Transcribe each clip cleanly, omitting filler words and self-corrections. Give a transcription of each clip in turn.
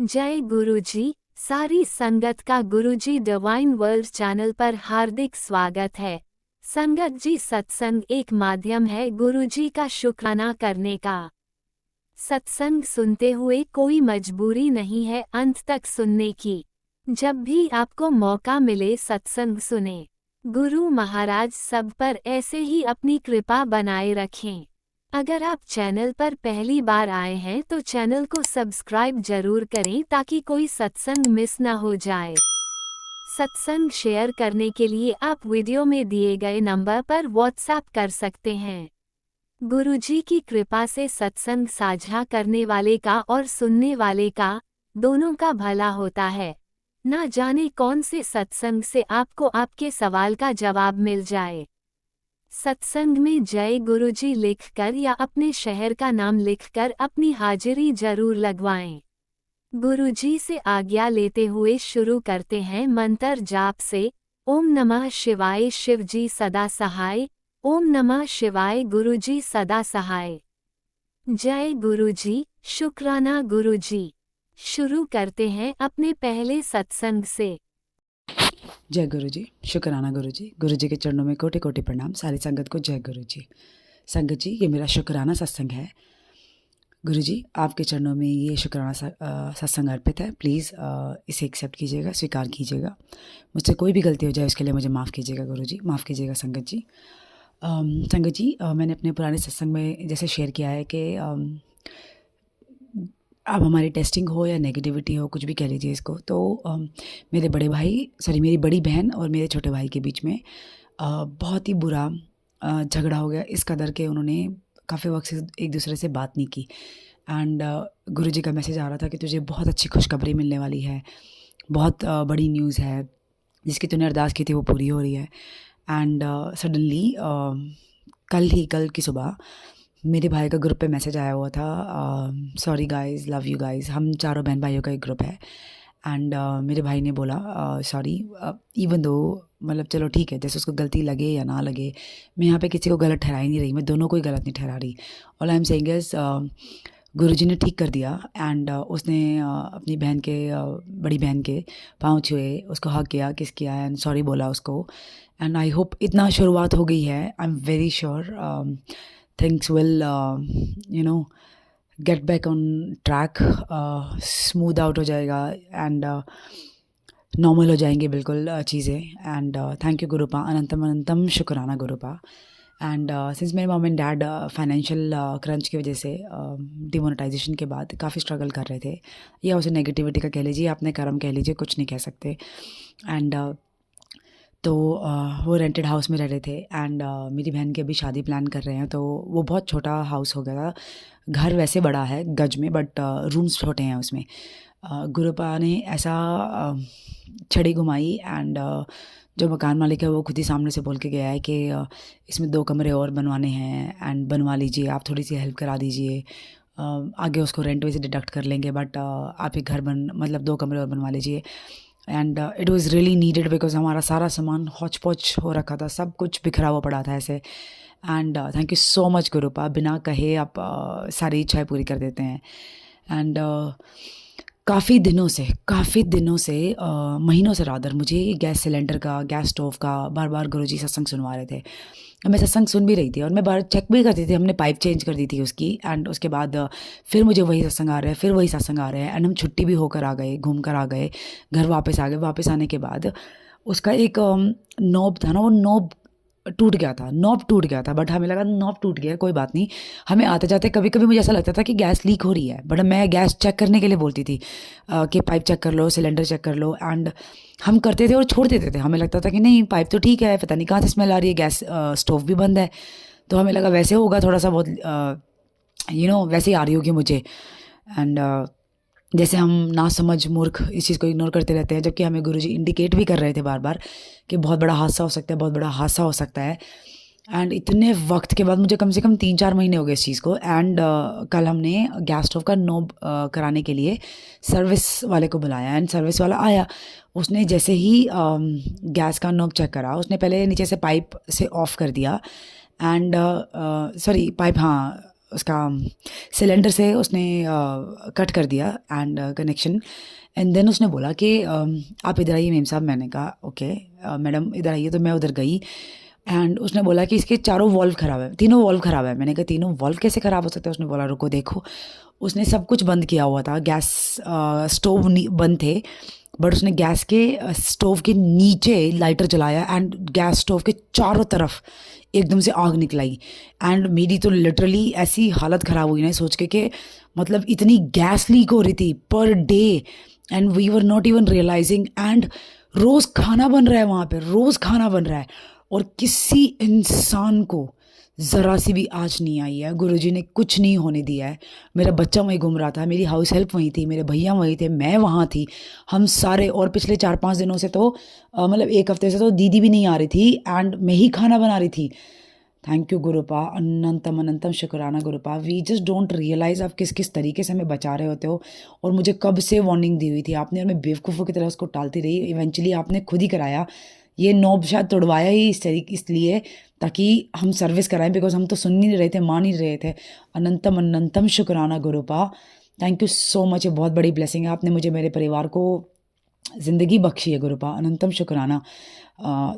जय गुरुजी। सारी संगत का गुरुजी डिवाइन वर्ल्ड चैनल पर हार्दिक स्वागत है। संगत जी, सत्संग एक माध्यम है गुरुजी का शुक्राना करने का। सत्संग सुनते हुए कोई मजबूरी नहीं है अंत तक सुनने की। जब भी आपको मौका मिले सत्संग सुने। गुरु महाराज सब पर ऐसे ही अपनी कृपा बनाए रखें। अगर आप चैनल पर पहली बार आए हैं तो चैनल को सब्सक्राइब जरूर करें ताकि कोई सत्संग मिस न हो जाए। सत्संग शेयर करने के लिए आप वीडियो में दिए गए नंबर पर व्हाट्सएप कर सकते हैं। गुरुजी की कृपा से सत्संग साझा करने वाले का और सुनने वाले का, दोनों का भला होता है। ना जाने कौन से सत्संग से आपको आपके सवाल का जवाब मिल जाए। सत्संग में जय गुरुजी लिखकर या अपने शहर का नाम लिखकर अपनी हाजिरी जरूर लगवाएं। गुरुजी से आज्ञा लेते हुए शुरू करते हैं मंत्र जाप से। ओम नमः शिवाय, शिवजी सदा सहाय। ओम नमः शिवाय, गुरुजी सदा सहाय। जय गुरुजी, शुक्राना गुरुजी। शुरू करते हैं अपने पहले सत्संग से। जय गुरु जी, शुक्राना गुरु जी। गुरु जी के चरणों में कोटि कोटि प्रणाम। सारी संगत को जय गुरु जी। संगत जी, ये मेरा शुक्राना सत्संग है। गुरु जी, आपके चरणों में ये शुक्राना सत्संग अर्पित है। प्लीज़ इसे एक्सेप्ट कीजिएगा, स्वीकार कीजिएगा। मुझसे कोई भी गलती हो जाए उसके लिए मुझे माफ़ कीजिएगा गुरु जी, माफ़ कीजिएगा संगत जी। संगत जी, मैंने अपने पुराने सत्संग में जैसे शेयर किया है कि अब हमारी टेस्टिंग हो या नेगेटिविटी हो, कुछ भी कह लीजिए इसको, तो मेरे मेरी बड़ी बहन और मेरे छोटे भाई के बीच में बहुत ही बुरा झगड़ा हो गया। इस कदर के उन्होंने काफ़ी वक्त से एक दूसरे से बात नहीं की। एंड गुरुजी का मैसेज आ रहा था कि तुझे बहुत अच्छी खुशखबरी मिलने वाली है, बहुत बड़ी न्यूज़ है, जिसकी तूने अरदास की थी वो पूरी हो रही है। एंड सडनली कल की सुबह मेरे भाई का ग्रुप पे मैसेज आया हुआ था, sorry guys, love you guys. हम चारों बहन भाइयों का एक ग्रुप है। एंड मेरे भाई ने बोला सॉरी, इवन दो, मतलब चलो ठीक है, जैसे उसको गलती लगे या ना लगे, मैं यहाँ पे किसी को गलत ठहरा ही नहीं रही, मैं दोनों को ही गलत नहीं ठहरा रही। All I am saying is Guruji ने ठीक कर दिया। एंड उसने अपनी बहन के बड़ी बहन के पाँव छुए, उसको हक किया, किस किया, एंड सॉरी बोला उसको। एंड आई होप इतना शुरुआत हो गई है, I am very sure things will get back on track, smooth out हो जाएगा एंड नॉर्मल हो जाएंगे बिल्कुल चीज़ें। एंड थैंक यू गुरुपा, अनंतम अनंतम शुक्राना गुरुपा। एंड सिंस मेरे mom and dad financial crunch की वजह से डिमोनेटाइजेशन के बाद काफ़ी स्ट्रगल कर रहे थे, या उसे नेगेटिविटी का कह लीजिए, अपने कर्म कह लीजिए, कुछ नहीं कह सकते। एंड तो वो रेंटेड हाउस में रह रहे थे। एंड मेरी बहन की अभी शादी प्लान कर रहे हैं, तो वो बहुत छोटा हाउस हो गया था। घर वैसे बड़ा है गज में, बट रूम्स छोटे हैं उसमें। गुरुपा ने ऐसा छड़ी घुमाई, एंड जो मकान मालिक है वो खुद ही सामने से बोल के गया है कि इसमें 2 कमरे और बनवाने हैं एंड बनवा लीजिए, आप थोड़ी सी हेल्प करा दीजिए, आगे उसको रेंट वैसे डिडक्ट कर लेंगे, बट आप एक घर मतलब 2 कमरे और बनवा लीजिए। And it was really needed because हमारा सारा सामान हौच पौच हो रखा था, सब कुछ बिखरा हुआ पड़ा था ऐसे। And thank you so much Gurupa, बिना कहे आप सारी इच्छाएं पूरी कर देते हैं। एंड काफ़ी दिनों से महीनों से रादर मुझे गैस सिलेंडर का, गैस स्टोव का बार बार गुरुजी सत्संग सुनवा रहे थे। मैं सत्संग सुन भी रही थी और मैं बार चेक भी करती थी, हमने पाइप चेंज कर दी थी उसकी। एंड उसके बाद फिर मुझे वही सत्संग आ रहा है, फिर वही सत्संग आ रहे हैं। एंड हम छुट्टी भी होकर आ गए, घूम कर आ गए, घर वापस आ गए। वापस आने के बाद उसका एक नॉब था ना, वो नॉब टूट गया था, नॉब टूट गया था। बट हमें लगा नॉब टूट गया, कोई बात नहीं। हमें आते जाते कभी कभी मुझे ऐसा लगता था कि गैस लीक हो रही है, बट मैं गैस चेक करने के लिए बोलती थी कि पाइप चेक कर लो, सिलेंडर चेक कर लो। एंड हम करते थे और छोड़ देते थे। हमें लगता था कि नहीं, पाइप तो ठीक है, पता नहीं कहाँ से स्मेल आ रही है, गैस स्टोव भी बंद है। तो हमें लगा वैसे होगा, थोड़ा सा बहुत वैसे ही आ रही होगी मुझे। एंड जैसे हम ना समझ मूर्ख इस चीज़ को इग्नोर करते रहते हैं, जबकि हमें गुरुजी इंडिकेट भी कर रहे थे बार बार कि बहुत बड़ा हादसा हो सकता है, बहुत बड़ा हादसा हो सकता है। एंड इतने वक्त के बाद, मुझे कम से कम 3-4 महीने हो गए इस चीज़ को। एंड कल हमने गैस स्टोव का नॉब कराने के लिए सर्विस वाले को बुलाया। एंड सर्विस वाला आया, उसने जैसे ही गैस का नॉब चेक करा, उसने पहले नीचे से पाइप से ऑफ कर दिया। एंड सॉरी, पाइप, हाँ, उसका सिलेंडर से उसने कट कर दिया एंड कनेक्शन। एंड देन उसने बोला कि आप इधर आइए मेम साहब। मैंने कहा ओके मैडम इधर आइए। तो मैं उधर गई एंड उसने बोला कि इसके चारों वॉल्व ख़राब है, तीनों वॉल्व ख़राब है। मैंने कहा तीनों वॉल्व कैसे ख़राब हो सकते हैं? उसने बोला रुको देखो। उसने सब कुछ बंद किया हुआ था, गैस स्टोव बंद थे, बट उसने गैस के स्टोव के नीचे लाइटर जलाया एंड गैस स्टोव के चारों तरफ एकदम से आग निकलाई। एंड मेरी तो लिटरली ऐसी हालत ख़राब हुई ना सोच के मतलब इतनी गैस लीक हो रही थी per day and we were not even realizing. And रोज़ खाना बन रहा है वहाँ पे, रोज़ खाना बन रहा है और किसी इंसान को ज़रा सी भी आँच नहीं आई है। गुरुजी ने कुछ नहीं होने दिया है। मेरा बच्चा वहीं घूम रहा था, मेरी हाउस हेल्प वहीं थी, मेरे भैया वहीं थे, मैं वहाँ थी, हम सारे। और पिछले 4-5 दिनों से तो मतलब 1 हफ्ते से तो दीदी भी नहीं आ रही थी एंड मैं ही खाना बना रही थी। थैंक यू गुरुपा, अनंतम अनंतम शुक्राना गुरुपा। वी जस्ट डोंट रियलाइज़ आप किस किस तरीके से हमें बचा रहे होते हो। और मुझे कब से वार्निंग दी हुई थी आपने और मैं बेवकूफ़ों की तरह उसको टालती रही। इवेंचुअली आपने खुद ही कराया ये नॉब, शायद तोड़वाया ही इसलिए ताकि हम सर्विस कराएं, बिकॉज हम तो सुन नहीं रहे थे, मान नहीं रहे थे। अनंतम अनंतम शुक्राना गुरुपा, थैंक यू सो मच। ये बहुत बड़ी ब्लेसिंग है, आपने मुझे मेरे परिवार को ज़िंदगी बख्शी है गुरुपा, अनंतम शुक्राना।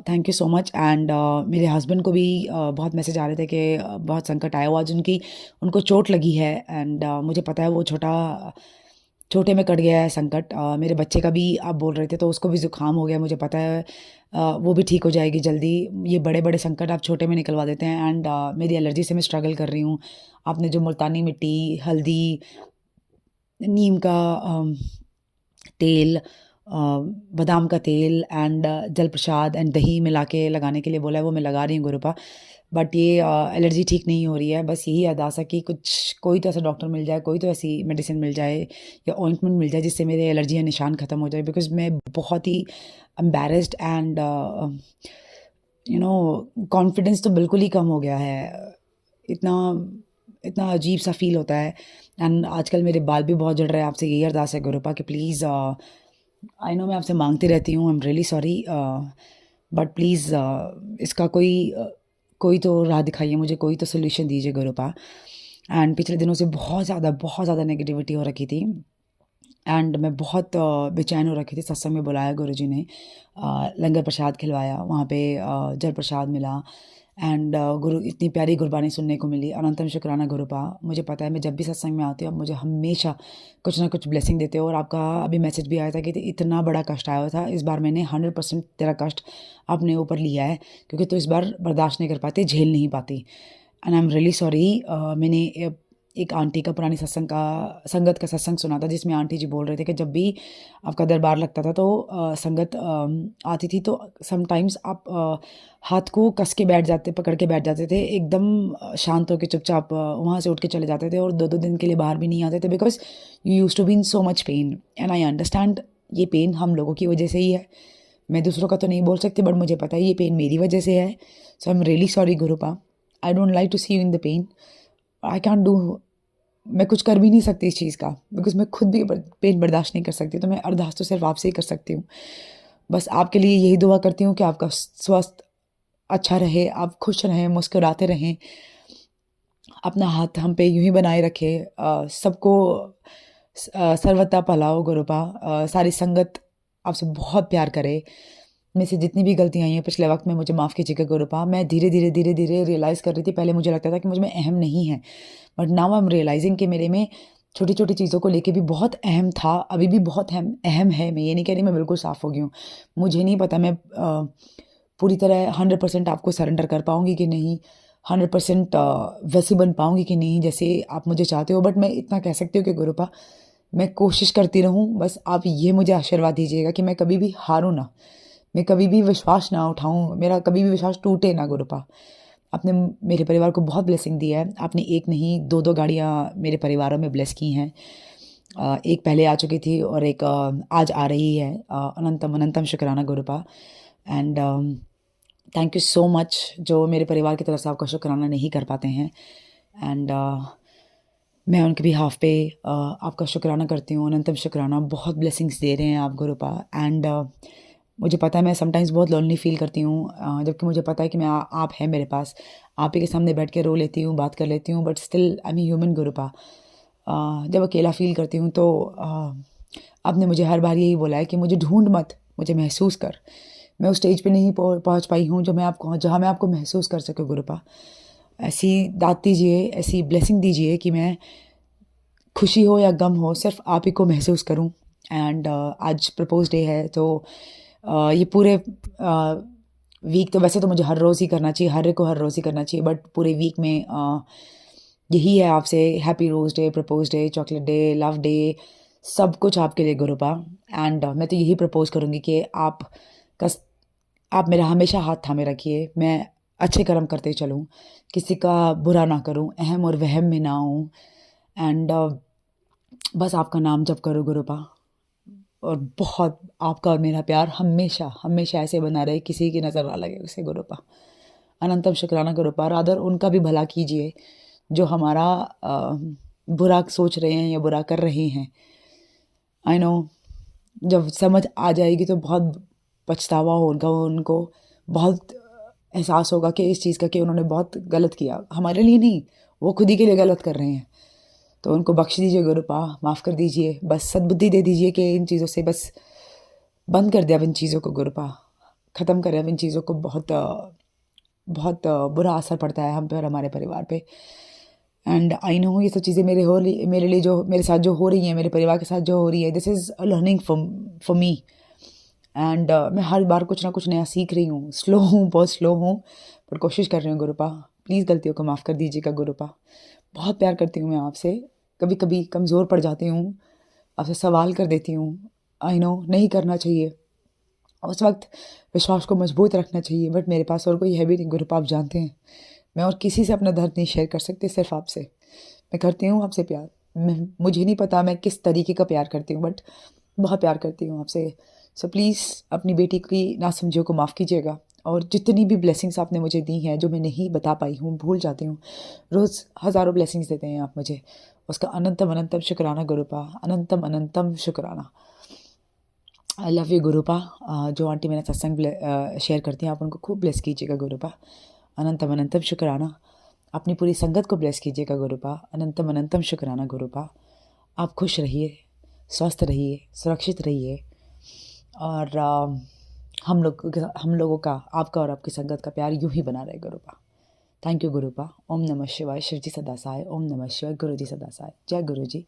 Thank you so much. And मेरे हस्बैंड को भी बहुत मैसेज आ रहे थे कि बहुत संकट आया हुआ आज उनको चोट लगी है। एंड मुझे पता है वो छोटे में कट गया है संकट। मेरे बच्चे का भी आप बोल रहे थे तो उसको भी ज़ुकाम हो गया, मुझे पता है वो भी ठीक हो जाएगी जल्दी। ये बड़े बड़े संकट आप छोटे में निकलवा देते हैं। एंड मेरी एलर्जी से मैं स्ट्रगल कर रही हूँ। आपने जो मुल्तानी मिट्टी, हल्दी, नीम का तेल, बादाम का तेल एंड जल प्रसाद एंड दही मिला के लगाने के लिए बोला है, वो मैं लगा रही हूँ गुरुपा। बट ये एलर्जी ठीक नहीं हो रही है। बस यही अरदास है कि कोई तो ऐसा डॉक्टर मिल जाए, कोई तो ऐसी मेडिसिन मिल जाए या ऑइंटमेंट मिल जाए जिससे मेरे एलर्जी या निशान ख़त्म हो जाए। बिकॉज मैं बहुत ही एम्बेरस्ड एंड कॉन्फिडेंस तो बिल्कुल ही कम हो गया है। इतना इतना अजीब सा फील होता है। एंड आजकल मेरे बाल भी बहुत झड़ रहे हैं। आपसे यही अरदास है गुरुपा कि प्लीज़, आई नो मैं आपसे मांगती रहती हूँ, आई am really sorry, but please इसका कोई तो राह दिखाइए मुझे, कोई तो सोल्यूशन दीजिए गुरुपा। एंड पिछले दिनों से बहुत ज़्यादा नेगेटिविटी हो रखी थी एंड मैं बहुत बेचैन हो रखी थी। सत्संग में बुलाया गुरुजी ने, लंगर प्रसाद खिलवाया, वहाँ पे जल प्रसाद मिला एंड गुरु इतनी प्यारी गुरबानी सुनने को मिली। अनंतम शुक्राना गुरुपा। मुझे पता है मैं जब भी सत्संग में आती हूँ आप मुझे हमेशा कुछ ना कुछ ब्लेसिंग देते हो। और आपका अभी मैसेज भी आया था कि इतना बड़ा कष्ट आया था, इस बार मैंने 100% तेरा कष्ट अपने ऊपर लिया है क्योंकि तो इस बार बर्दाश्त नहीं कर पाती, झेल नहीं पाती। And I am really sorry. मैंने एक आंटी का पुरानी संगत का सत्संग सुना था जिसमें आंटी जी बोल रहे थे कि जब भी आपका दरबार लगता था तो संगत आती थी तो समटाइम्स आप हाथ को कस के बैठ जाते, पकड़ के बैठ जाते थे, एकदम शांत होकर चुपचाप वहाँ से उठ के चले जाते थे और 2-2 दिन के लिए बाहर भी नहीं आते थे because you use to be in so much pain. And I understand ये पेन हम लोगों की वजह से ही है, मैं दूसरों का तो नहीं बोल सकती बट मुझे पता है ये पेन मेरी वजह से है। So I am really sorry Gurupa, I don't like to see you in the pain. I can do, मैं कुछ कर भी नहीं सकती इस चीज़ का बिकॉज मैं खुद भी पेन बर्दाश्त नहीं कर सकती। तो मैं अरदास तो सिर्फ आपसे ही कर सकती हूँ। बस आपके लिए यही दुआ करती हूँ कि आपका स्वास्थ्य अच्छा रहे, आप खुश रहें, मुस्कुराते रहें, अपना हाथ हम पे यूं ही बनाए रखें। सबको सर्वथा भला हो गुरुपा। सारी संगत आपसे बहुत प्यार करे। मेरे से जितनी भी गलतियाँ आई हैं पिछले वक्त में मुझे माफ़ कीजिएगा गुरुपा। मैं धीरे धीरे रियलाइज़ कर रही थी। पहले मुझे लगता था कि मुझ में अहम नहीं है but now I am realising कि मेरे में छोटी छोटी चीज़ों को लेके भी बहुत अहम था, अभी भी बहुत अहम है। मैं ये नहीं कह रही मैं बिल्कुल साफ़ हो गई हूँ, मुझे नहीं पता मैं पूरी तरह 100% आपको सरेंडर कर पाऊँगी कि नहीं, 100% वैसी बन पाऊँगी कि नहीं जैसे आप मुझे चाहते हो। बट मैं इतना कह सकती हूँ कि गुरुपा मैं कोशिश करती रहूँ। बस आप ये मुझे आशीर्वाद दीजिएगा कि मैं कभी भी हारूँ ना, मैं कभी भी विश्वास ना उठाऊँ, मेरा कभी भी विश्वास टूटे ना गुरुपा। आपने मेरे परिवार को बहुत ब्लेसिंग दी है। आपने एक नहीं 2-2 गाड़ियाँ मेरे परिवारों में ब्लेस की हैं। एक पहले आ चुकी थी और एक आज आ रही है। अनंतम अनंतम शुक्राना गुरुपा। And thank you so much जो मेरे परिवार की तरफ से आपका शुक्राना नहीं कर पाते हैं। एंड मैं उनके भी हाफ पे आपका शुक्राना करती हूँ। अनंतम शुक्राना, बहुत ब्लेसिंग्स दे रहे हैं आप गुरुपा। एंड मुझे पता है मैं समटाइम्स बहुत लोनली फ़ील करती हूँ, जबकि मुझे पता है कि आप हैं मेरे पास। आप ही के सामने बैठ के रो लेती हूँ, बात कर लेती हूँ, but still I am human गुरुपा। जब अकेला फ़ील करती हूँ तो आपने मुझे हर बार यही बोला है कि मुझे ढूँढ मत, मुझे महसूस कर। मैं उस स्टेज पे नहीं पहुँच पाई हूँ जहाँ मैं आपको महसूस कर सकूँ गुरुपा। ऐसी दात दीजिए, ऐसी ब्लेसिंग दीजिए कि मैं खुशी हो या गम हो सिर्फ आप ही को महसूस करूं। एंड आज प्रपोज डे है तो ये पूरे वीक तो वैसे तो मुझे हर रोज़ ही करना चाहिए, हर एक को हर रोज़ ही करना चाहिए, बट पूरे वीक में यही है आपसे happy rose day, propose day, chocolate day, love day, सब कुछ आपके लिए गुरुपा। एंड मैं तो यही प्रपोज करूँगी कि का आप मेरा हमेशा हाथ थामे रखिए, मैं अच्छे कर्म करते चलूँ, किसी का बुरा ना करूँ, अहम और वहम में ना आऊँ। एंड बस आपका नाम जप करो गुरुपा। और बहुत आपका और मेरा प्यार हमेशा हमेशा ऐसे बना रहे, किसी की नज़र ना लगे उसे गुरुपा। अनंतम शुक्राना गुरुपा। रादर उनका भी भला कीजिए जो हमारा बुरा सोच रहे हैं या बुरा कर रहे हैं। आई नो जब समझ आ जाएगी तो बहुत पछतावा होगा उनको, बहुत एहसास होगा कि इस चीज़ का कि उन्होंने बहुत गलत किया, हमारे लिए नहीं, वो खुद ही के लिए गलत कर रहे हैं। तो उनको बख्श दीजिए गुरुपा, माफ़ कर दीजिए, बस सद्बुद्धि दे दीजिए कि इन चीज़ों से बस बंद कर दिया अब इन चीज़ों को गुरुपा, ख़त्म करें अब इन चीज़ों को। बहुत बुरा असर पड़ता है हम पे और हमारे परिवार पे। एंड आई नो ये सब चीज़ें मेरे लिए जो मेरे साथ जो हो रही हैं, मेरे परिवार के साथ जो हो रही है, this is a learning for me. And मैं हर बार कुछ ना कुछ नया सीख रही हूँ, स्लो हूँ, बहुत स्लो हूँ, पर कोशिश कर रही हूँ गुरुपा। प्लीज़ गलतियों को माफ़ कर दीजिएगा गुरुपा। बहुत प्यार करती हूँ मैं आपसे, कभी कभी कमज़ोर पड़ जाती हूँ, आपसे सवाल कर देती हूँ। आई नो नहीं करना चाहिए, उस वक्त विश्वास को मजबूत रखना चाहिए, बट मेरे पास और कोई है भी नहीं गुरुपा, आप जानते हैं। मैं और किसी से अपना दर्द नहीं शेयर कर सकती, सिर्फ आपसे। मैं करती हूँ आपसे प्यार, मुझे नहीं पता मैं किस तरीके का प्यार करती हूँ, बट बहुत प्यार करती हूँ आपसे। सो प्लीज़ अपनी बेटी की नासमझियों को माफ़ कीजिएगा, और जितनी भी ब्लेसिंग्स आपने मुझे दी हैं जो मैं नहीं बता पाई हूँ, भूल जाती हूँ, रोज़ हज़ारों ब्लेसिंग्स देते हैं आप मुझे, उसका अनंतम अनंतम शुक्राना गुरुपा, अनंतम अनंतम शुक्राना। I love you गुरुपा। जो आंटी मेरा सत्संग शेयर करती हैं, आप उनको खूब ब्लेस कीजिएगा गुरुपा, अनंतम अनंतम शुक्राना। अपनी पूरी संगत को ब्लेस कीजिएगा गुरुपा, अनंतम अनंतम शुक्राना गुरुपा। आप खुश रहिए, स्वस्थ रहिए, सुरक्षित रहिए, और हम लोगों का, आपका और आपकी संगत का प्यार यूं ही बना रहे गुरुपा। Thank you गुरुपा। ओम नमः शिवाय, शिव जी सदा सहाय। ओम नमः शिवाय, गुरु जी सदा सहाय। जय गुरु जी,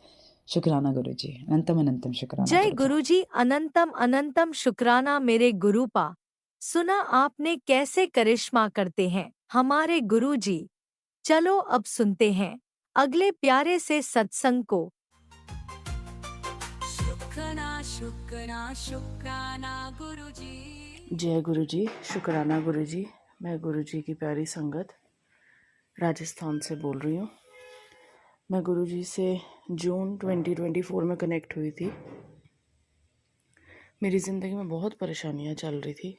शुक्राना गुरु जी, अनंतम अनंतम शुक्राना जय गुरुपा। गुरुजी, अनंतम अनंतम शुक्राना मेरे गुरुपा। सुना आपने कैसे करिश्मा करते हैं हमारे गुरुजी। चलो अब सुनते हैं अगले प्यारे से सत्संग को। शुक्राना शुक्राना शुक्राना गुरुजी। जय गुरु जी, शुक्राना गुरु जी। मैं गुरु जी की प्यारी संगत राजस्थान से बोल रही हूँ। मैं गुरु जी से जून 2024 में कनेक्ट हुई थी। मेरी ज़िंदगी में बहुत परेशानियाँ चल रही थी।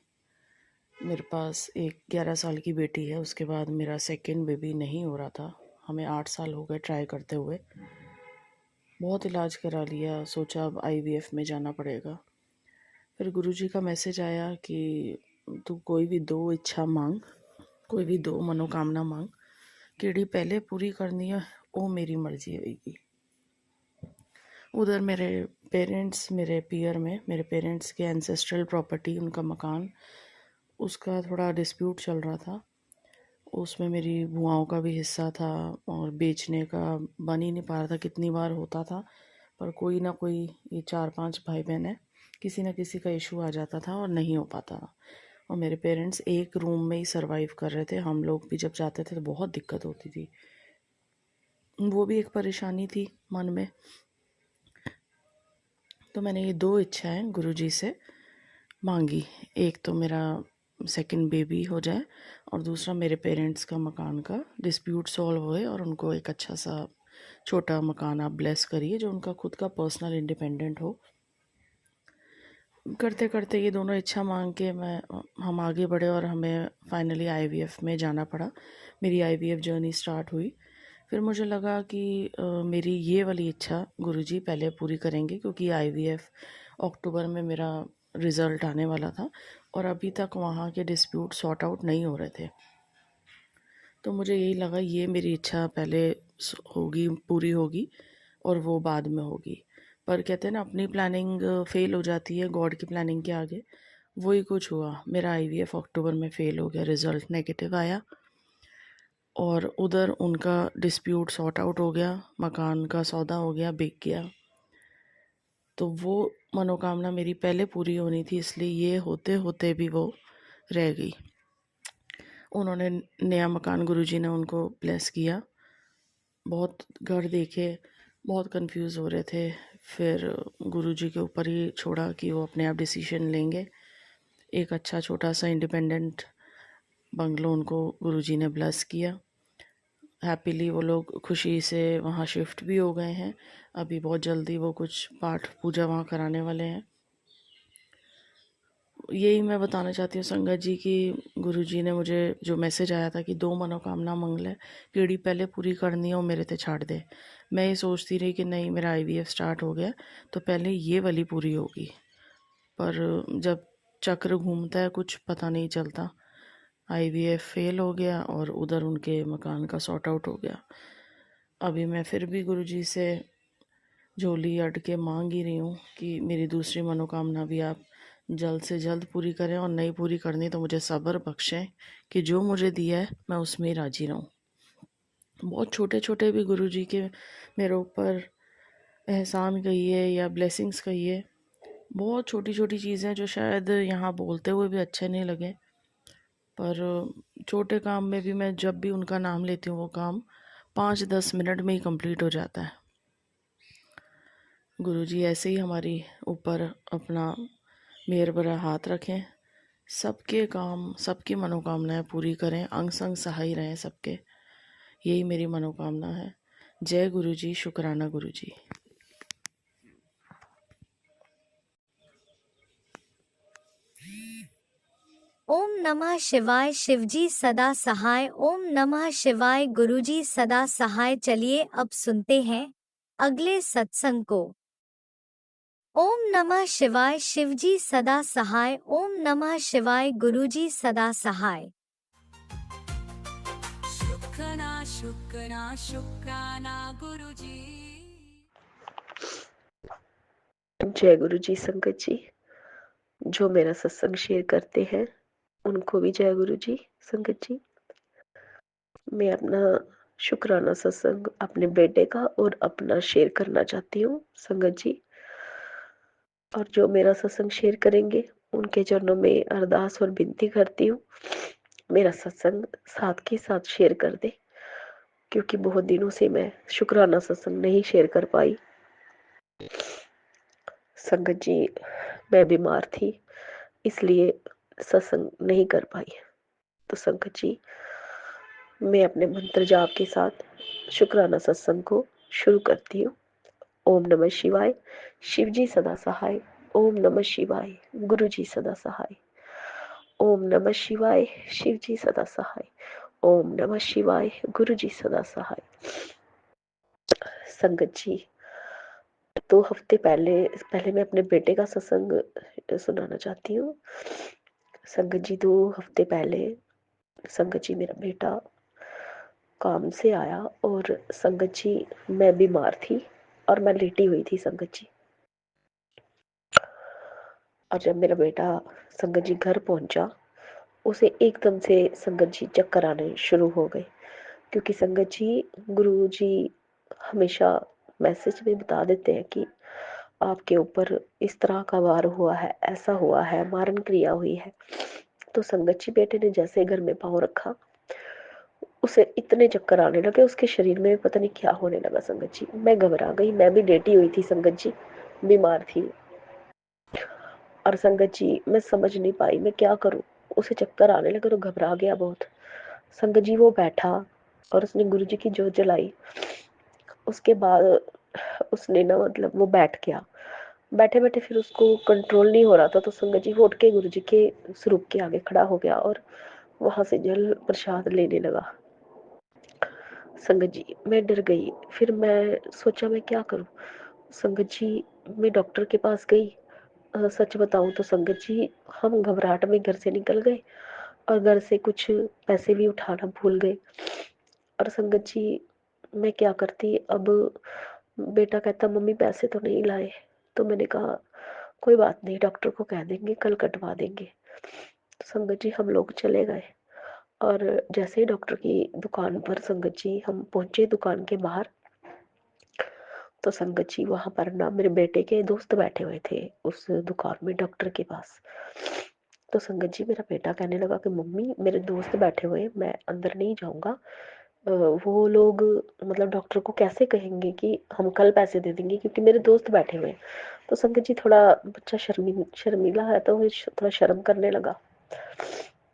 मेरे पास एक 11 साल की बेटी है, उसके बाद मेरा सेकंड बेबी नहीं हो रहा था। हमें 8 साल हो गए ट्राई करते हुए, बहुत इलाज करा लिया, सोचा अब IVF में जाना पड़ेगा। फिर गुरु जी का मैसेज आया कि तू कोई भी दो इच्छा मांग, कोई भी दो मनोकामना मांग, केड़ी पहले पूरी करनी है वो मेरी मर्जी होगी। उधर मेरे पेरेंट्स, मेरे पियर में मेरे पेरेंट्स के एंसेस्ट्रल प्रॉपर्टी, उनका मकान, उसका थोड़ा डिस्प्यूट चल रहा था। उसमें मेरी बुआओं का भी हिस्सा था और बेचने का बन ही नहीं पा रहा था। कितनी बार होता था, पर कोई ना कोई, ये 4-5 भाई बहन है, किसी ना किसी का इशू आ जाता था और नहीं हो पाता था। और मेरे पेरेंट्स एक रूम में ही सरवाइव कर रहे थे। हम लोग भी जब जाते थे तो बहुत दिक्कत होती थी। वो भी एक परेशानी थी मन में। तो मैंने ये दो इच्छाएं गुरुजी से मांगी, एक तो मेरा सेकंड बेबी हो जाए और दूसरा मेरे पेरेंट्स का मकान का डिस्प्यूट सॉल्व होए और उनको एक अच्छा सा छोटा मकान आप ब्लेस करिए जो उनका खुद का पर्सनल इंडिपेंडेंट हो। करते करते ये दोनों इच्छा मांग के हम आगे बढ़े और हमें फाइनली IVF में जाना पड़ा। मेरी IVF जर्नी स्टार्ट हुई। फिर मुझे लगा कि मेरी ये वाली इच्छा गुरुजी पहले पूरी करेंगे, क्योंकि IVF अक्टूबर में मेरा रिज़ल्ट आने वाला था और अभी तक वहाँ के डिस्प्यूट सॉर्ट आउट नहीं हो रहे थे। तो मुझे यही लगा ये मेरी इच्छा पहले होगी, पूरी होगी और वो बाद में होगी। पर कहते हैं ना, अपनी प्लानिंग फ़ेल हो जाती है गॉड की प्लानिंग के आगे। वही कुछ हुआ, मेरा आईवीएफ अक्टूबर में फ़ेल हो गया, रिज़ल्ट नेगेटिव आया और उधर उनका डिस्प्यूट सॉर्ट आउट हो गया, मकान का सौदा हो गया, बिक गया। तो वो मनोकामना मेरी पहले पूरी होनी थी, इसलिए ये होते होते भी वो रह गई। उन्होंने नया मकान, गुरुजी ने उनको ब्लेस किया। बहुत घर देखे, बहुत कंफ्यूज हो रहे थे, फिर गुरुजी के ऊपर ही छोड़ा कि वो अपने आप डिसीजन लेंगे। एक अच्छा छोटा सा इंडिपेंडेंट बंगलो उनको गुरुजी ने ब्लेस किया। हैप्पीली वो लोग खुशी से वहाँ शिफ्ट भी हो गए हैं। अभी बहुत जल्दी वो कुछ पाठ पूजा वहाँ कराने वाले हैं। यही मैं बताना चाहती हूँ संगत जी कि गुरुजी ने मुझे जो मैसेज आया था कि 2 मनोकामना मंगल है, केड़ी पहले पूरी करनी है वो मेरे ते छाड़ दे। मैं ये सोचती रही कि नहीं, मेरा आईवीएफ स्टार्ट हो गया तो पहले ये वाली पूरी होगी। पर जब चक्र घूमता है कुछ पता नहीं चलता। आईवीएफ फेल हो गया और उधर उनके मकान का सॉर्ट आउट हो गया। अभी मैं फिर भी गुरुजी से झोली अट के मांग ही रही हूँ कि मेरी दूसरी मनोकामना भी आप जल्द से जल्द पूरी करें, और नहीं पूरी करनी तो मुझे सब्र बख्शें कि जो मुझे दिया है मैं उसमें ही राजी रहूँ। बहुत छोटे छोटे भी गुरुजी के मेरे ऊपर एहसान कहिए या ब्लेसिंग्स कहिए, बहुत छोटी छोटी चीज़ें जो शायद यहाँ बोलते हुए भी अच्छे नहीं लगे, पर छोटे काम में भी मैं जब भी उनका नाम लेती हूँ वो काम 5-10 मिनट में ही कंप्लीट हो जाता है। गुरुजी ऐसे ही हमारी ऊपर अपना मेहर भरा हाथ रखें, सबके काम, सबकी मनोकामनाएं पूरी करें, अंग संग सहाय रहें सबके। यही मेरी मनोकामना है। जय गुरुजी, शुक्राना गुरुजी। ओम नमः शिवाय। शिवजी सदा सहाय। ओम नमः शिवाय। गुरुजी सदा सहाय। चलिए अब सुनते हैं अगले सत्संग को। ओम नमः शिवाय। शिवजी सदा सहाय। ओम नमः शिवाय। गुरुजी सदा सहाय। शुक्राना शुक्राना शुक्राना गुरुजी। जय गुरु जी। संगत जी जो मेरा सत्संग शेयर करते हैं उनको भी जय गुरु जी। संगत जी, मैं अपना शुक्राना सत्संग अपने बेटे का और अपना शेयर करना चाहती हूँ संगत जी। और जो मेरा सत्संग शेयर करेंगे उनके चरणों में अरदास और विनती करती हूँ, मेरा सत्संग साथ के साथ शेयर कर दे, क्योंकि बहुत दिनों से मैं शुक्राना सत्संग नहीं शेयर कर पाई। संगत जी, मैं बीमार थी इसलिए सत्संग नहीं कर पाई। तो संगत जी, मैं अपने मंत्र जाप के साथ शुक्राना सत्संग को शुरू करती हूँ। ओम नमः शिवाय। शिव जी सदा सहाय। ओम नमः शिवाय। गुरु जी सदा सहाय। ओम नमः शिवाय। शिव जी सदा सहाय। ओम नमः शिवाय। गुरु जी सदा सहाय। संगत जी, 2 हफ्ते पहले पहले मैं अपने बेटे का सत्संग सुनाना चाहती हूँ। संगत जी, 2 हफ्ते पहले संगत जी मेरा बेटा काम से आया और संगत जी मैं बीमार थी और मैं लेटी हुई थी संगत जी। और जब मेरा बेटा संगत जी घर पहुंचा, उसे एकदम से संगत जी चक्कर आने शुरू हो गए, क्योंकि संगत जी गुरु जी हमेशा मैसेज में बता देते हैं कि आपके ऊपर इस तरह का वार हुआ है, ऐसा हुआ है, मारन क्रिया हुई है। तो संगत जी बेटे ने जैसे घर में पाँव रखा, उसे इतने चक्कर आने लगे, उसके शरीर में पता नहीं क्या होने लगा संगत जी। मैं घबरा गई, मैं भी लेटी हुई थी संगत जी, बीमार थी। और संगत जी मैं समझ नहीं पाई मैं क्या करूं, उसे चक्कर आने लगे तो घबरा गया बहुत। संगत जी वो बैठा और उसने गुरु जी की जोत जलाई। उसके बाद उसने ना मतलब वो बैठ गया, बैठे बैठे फिर उसको कंट्रोल नहीं हो रहा था, तो संगत जी वो उठ के गुरु जी के स्वरूप के आगे खड़ा हो गया और वहां से जल प्रसाद लेने लगा। संगत जी मैं डर गई, फिर मैं सोचा मैं क्या करूं। संगत जी मैं डॉक्टर के पास गई, सच बताऊँ तो संगत जी, हम घबराहट में घर से निकल गए और घर से कुछ पैसे भी उठाना भूल गए। और संगत जी, मैं क्या करती अब। बेटा कहता मम्मी पैसे तो नहीं लाए। तो मैंने कहा कोई बात नहीं, डॉक्टर को कह देंगे, कल कटवा देंगे। तो संगत जी हम लोग चले गए और जैसे ही डॉक्टर की दुकान पर संगत जी हम पहुंचे दुकान के बाहर, तो संगत जी वहां पर ना मेरे बेटे के दोस्त बैठे हुए थे उस दुकान में डॉक्टर के पास। तो संगत जी मेरा बेटा कहने लगा कि मम्मी मेरे दोस्त बैठे हुए हैं, मैं अंदर नहीं जाऊंगा। वो लोग मतलब डॉक्टर को कैसे कहेंगे कि हम कल पैसे दे देंगे क्योंकि मेरे दोस्त बैठे हुए हैं। तो संगत जी थोड़ा बच्चा शर्मीला है तो वो थोड़ा शर्म करने लगा।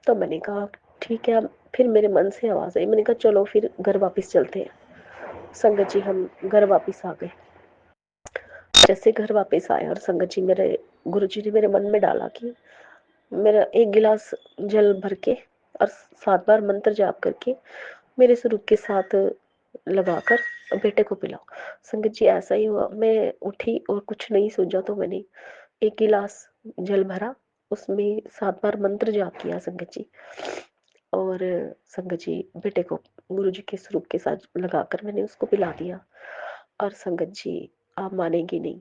तो मैंने कहा ठीक है। फिर मेरे मन से आवाज आई, मैंने कहा चलो फिर घर वापस चलते हैं। संगत जी हम घर वापस आ गए। जैसे घर वापस आए और संगत जी मेरे गुरुजी ने मेरे मन में डाला कि मेरा एक गिलास जल भर के और 7 बार मंत्र जाप करके मेरे स्वरूप के साथ लगाकर बेटे को पिलाओ। संगत जी ऐसा ही हुआ, मैं उठी और कुछ नहीं सूझा तो मैंने एक गिलास जल भरा, उसमें 7 बार मंत्र जाप किया संगत जी। और संगत जी बेटे को गुरुजी के स्वरूप के साथ लगाकर मैंने उसको पिला दिया। और संगत जी आप मानेंगी नहीं,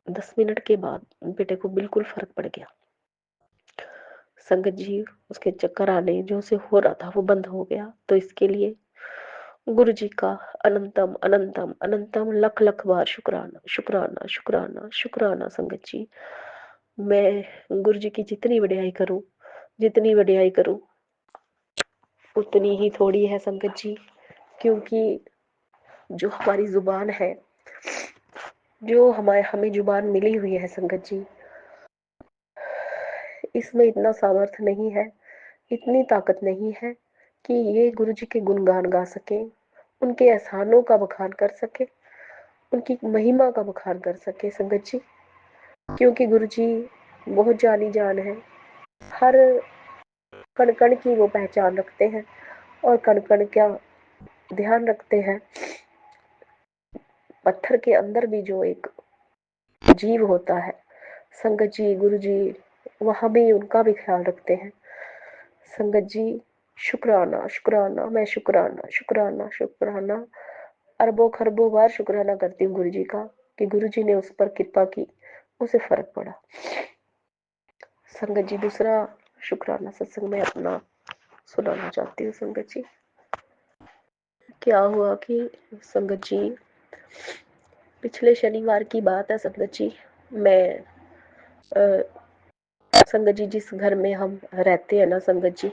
10 मिनट के बाद बेटे को बिल्कुल फर्क पड़ गया। संगत जी उसके चक्कर आने जो उसे हो रहा था वो बंद हो गया। तो इसके लिए गुरु जी का अनंतम अनंतम अनंतम लख लख बार शुक्राना शुक्राना शुक्राना शुक्राना। संगत जी मैं गुरु जी की जितनी वडियाई करूं उतनी ही थोड़ी है संगत जी। क्योंकि जो हमारी जुबान है, जो हमारे हमें जुबान मिली हुई है संगत जी, इसमें इतना सामर्थ्य नहीं है, इतनी ताकत नहीं है कि ये गुरु जी के गुणगान गा सके, उनके एहसानों का बखान कर सके, उनकी महिमा का बखान कर सके संगत जी। क्योंकि गुरु जी बहुत जानी जान है, हर कण कण की वो पहचान रखते हैं और कण कण का ध्यान रखते हैं। पत्थर के अंदर भी जो एक जीव होता है संगत जी, गुरु जी वहां भी उनका भी ख्याल रखते हैं संगत जी। शुक्राना शुक्राना, मैं शुक्राना शुक्राना शुक्राना अरबों खरबों बार शुक्राना करती हूँ गुरु जी का कि गुरु जी ने उस पर कृपा की, उसे फर्क पड़ा। संगत जी दूसरा शुक्राना सत्संग में अपना सुनाना चाहती हूँ संगत जी। क्या हुआ कि संगत जी पिछले शनिवार की बात है संगत जी, मैं संगत जी जिस घर में हम रहते हैं ना संगत जी,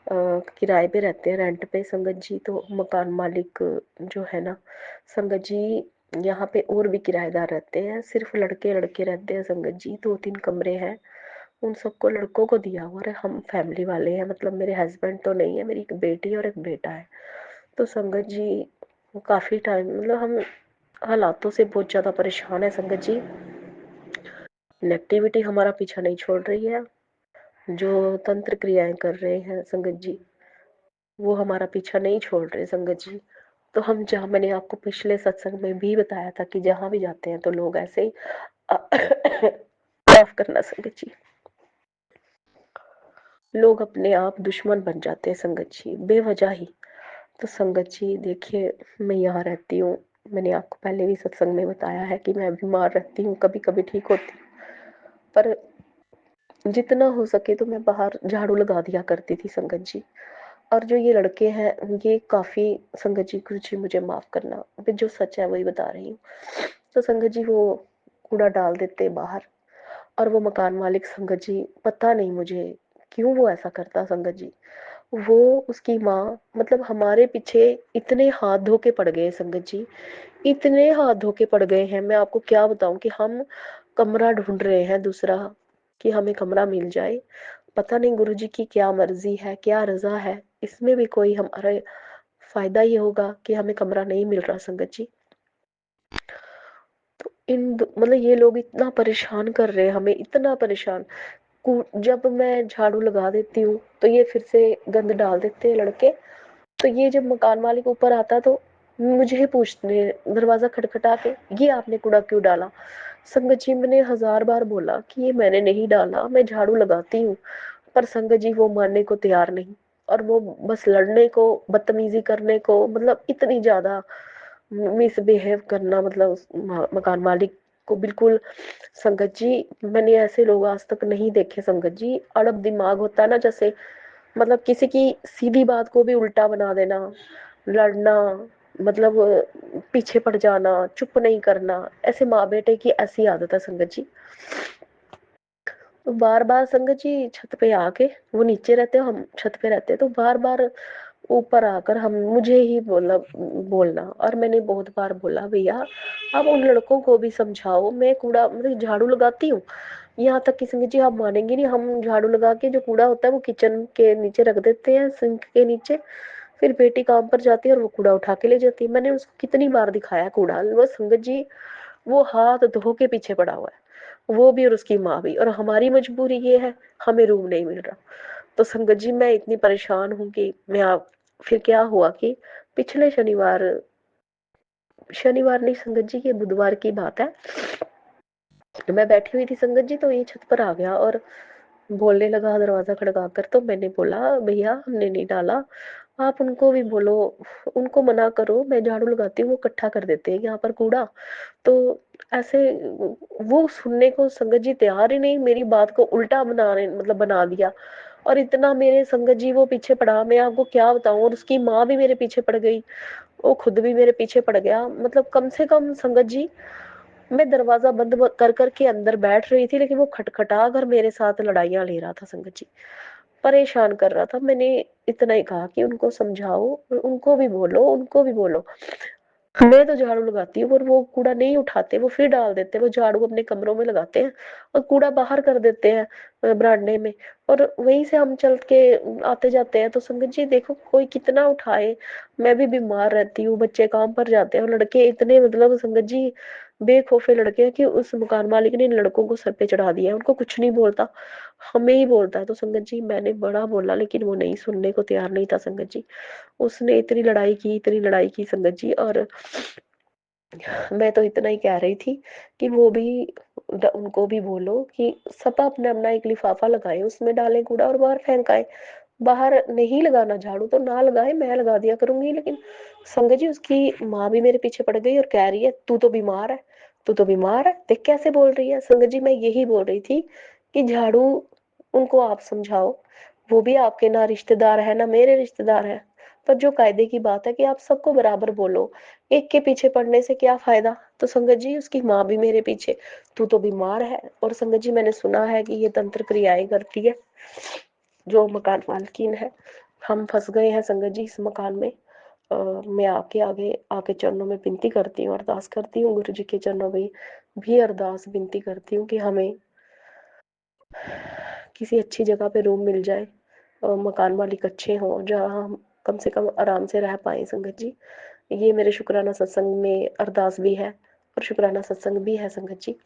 किराए पे रहते हैं, रेंट पे संगत जी। तो मकान मालिक जो है ना संगत जी, यहाँ पे और भी किराएदार रहते हैं, सिर्फ लड़के लड़के रहते हैं संगत जी। 2-3 कमरे हैं, उन सबको लड़कों को दिया हुआ है। हम फैमिली वाले हैं, मतलब मेरे हस्बैंड तो नहीं है, मेरी एक बेटी और एक बेटा है। तो संगत जी काफी टाइम मतलब हम हालातों से बहुत ज्यादा परेशान है संगत जी। नेगेटिविटी हमारा पीछा नहीं छोड़ रही है, जो तंत्र क्रियाएं कर रहे हैं संगत जी वो हमारा पीछा नहीं छोड़ रहे संगत जी। तो हम जहाँ, मैंने आपको पिछले सत्संग में भी बताया था कि जहाँ भी जाते हैं तो लोग ऐसे ही माफ करना संगत जी, लोग अपने आप दुश्मन बन जाते हैं संगत जी बेवजह ही। तो संगत जी देखिए, मैं यहाँ रहती हूँ, मैंने आपको पहले भी सत्संग में बताया है कि मैं बीमार रहती हूँ, कभी कभी ठीक होती हूँ, पर जितना हो सके तो मैं बाहर झाड़ू लगा दिया करती थी संगत जी। और जो ये लड़के हैं ये काफी, संगत जी गुरु जी मुझे माफ करना, मैं जो सच है वही बता रही हूँ। तो संगत जी वो कूड़ा डाल देते बाहर, और वो मकान मालिक संगत जी पता नहीं मुझे क्यों वो ऐसा करता संगत जी। वो उसकी माँ मतलब हमारे पीछे इतने हाथ धो के पड़ गए संगत जी, इतने हाथ धो के पड़ गए हैं, मैं आपको क्या बताऊं कि हम कमरा ढूंढ रहे हैं दूसरा, कि हमें कमरा मिल जाए। पता नहीं गुरु जी की क्या मर्जी है, क्या रजा है, इसमें भी कोई हमारा फायदा ही होगा कि हमें कमरा नहीं मिल रहा संगत जी। तो मतलब ये लोग इतना परेशान कर रहे हैं हमें, इतना परेशान। जब मैं झाड़ू लगा देती हूँ तो ये फिर से गंद डाल देते हैं लड़के। तो ये जब मकान मालिक ऊपर आता तो मुझे ही पूछते, दरवाजा खटखटा के, ये आपने कूड़ा क्यों डाला, संगत जी मैंने 1000 बार बोला कि ये मैंने नहीं डाला, मैं झाड़ू लगाती हूँ, पर संगत जी वो मानने को तैयार नहीं। और वो बस लड़ने को, बदतमीजी करने को, मतलब इतनी ज्यादा मिसबिहेव करना, मतलब उस मकान मालिक को बिल्कुल। संगत जी मैंने ऐसे लोग आज तक नहीं देखे संगत जी। अड़ब दिमाग होता है ना, जैसे मतलब किसी की सीधी बात को भी उल्टा बना देना, लड़ना, मतलब पीछे पड़ जाना, चुप नहीं करना, ऐसे माँ बेटे की ऐसी आदत है संगत जी। तो बार बार संगत जी छत पे आके, वो नीचे रहते हैं, हम छत पे रहते हैं, तो बार बार ऊपर आकर हम मुझे ही बोलना। और मैंने बहुत बार बोला भैया आप उन लड़कों को भी समझाओ, मैं कूड़ा मतलब झाड़ू लगाती हूँ। यहाँ तक कि संगत जी आप मानेंगे नहीं, हम झाड़ू लगा के जो कूड़ा होता है वो किचन के नीचे रख देते हैं, सिंक के नीचे। फिर बेटी काम पर जाती है और वो कूड़ा उठा के ले जाती है। मैंने उसको कितनी बार दिखाया कूड़ा, वो संगत जी वो हाथ धो के पीछे पड़ा हुआ है, वो भी और उसकी माँ भी। और हमारी मजबूरी ये है, हमें रूम नहीं मिल रहा। तो संगत जी मैं इतनी परेशान हूँ कि मैं आप, फिर क्या हुआ कि पिछले शनिवार, शनिवार नहीं संगत जी, ये बुधवार की बात है, तो मैं बैठी हुई थी संगत जी, तो ये छत पर आ गया और बोलने लगा दरवाजा खड़का कर। तो मैंने बोला भैया हमने नहीं डाला, आप उनको भी बोलो, उनको मना करो, मैं झाड़ू लगाती हूँ, वो इकट्ठा कर देते हैं यहाँ पर कूड़ा। तो ऐसे वो सुनने को संगत जी तैयार ही नहीं, मेरी बात को उल्टा बनाने मतलब बना दिया। और इतना मेरे संगत जी वो पीछे पड़ा, मैं आपको क्या बताऊं। और उसकी माँ भी मेरे पीछे पड़ गई, वो खुद भी मेरे पीछे पड़ गया। मतलब कम से कम संगत जी मैं दरवाजा बंद कर करके अंदर बैठ रही थी, लेकिन वो खटखटा कर मेरे साथ लड़ाइयाँ ले रहा था संगत जी, परेशान कर रहा था। मैंने इतना ही कहा कि उनको समझाओ, उनको भी बोलो, उनको भी बोलो। मैं तो झाड़ू लगाती हूँ, पर वो कूड़ा नहीं उठाते, वो फिर डाल देते हैं, वो झाड़ू अपने कमरों में लगाते हैं और कूड़ा बाहर कर देते हैं बरामदे में। और वहीं से हम चल के आते जाते हैं। तो संगत जी देखो कोई कितना उठाए, मैं भी बीमार रहती हूँ, बच्चे काम पर जाते हैं, और लड़के इतने मतलब संगत जी बेखौफे लड़के हैं कि उस मकान मालिक ने इन लड़कों को सर पे चढ़ा दिया है, उनको कुछ नहीं बोलता, हमें ही बोलता है। तो संगत जी मैंने बड़ा बोला, लेकिन वो नहीं सुनने को तैयार नहीं था संगत जी। उसने इतनी लड़ाई की, इतनी लड़ाई की संगत जी। और मैं तो इतना ही कह रही थी कि वो भी उनको भी बोलो कि सब अपना अपना एक लिफाफा लगाए, उसमें डालें कूड़ा और बाहर फेंक आए। बाहर नहीं लगाना झाड़ू तो ना लगाए, मैं लगा दिया करूंगी। लेकिन संगत जी उसकी माँ भी मेरे पीछे पड़ गई और कह रही है तू तो बीमार है, तू तो बीमार है, देख कैसे बोल रही है। संगत जी मैं यही बोल रही थी कि झाड़ू उनको आप समझाओ, वो भी आपके ना रिश्तेदार है ना मेरे रिश्तेदार है। पर जो कायदे की बात है कि आप सबको बराबर बोलो, एक के पीछे पड़ने से क्या फायदा। तो संगत जी उसकी माँ भी मेरे पीछे, तू तो बीमार है। और संगत जी मैंने सुना है कि ये तंत्र क्रियाएं करती है जो मकान मालकिन है। हम फंस गए हैं संगत जी इस मकान में। मैं आपके आगे आके चरणों में विनती करती हूँ, अरदास करती हूँ, गुरु जी के चरणों में भी अरदास विनती करती हूँ कि हमें किसी अच्छी जगह पे रूम मिल जाए, मकान मालिक अच्छे हों जहाँ हम कम से कम आराम से रह पाए संगत जी। ये मेरे शुक्राना सत्संग में अरदास भी है और शुक्राना सत्संग भी है संगत जी।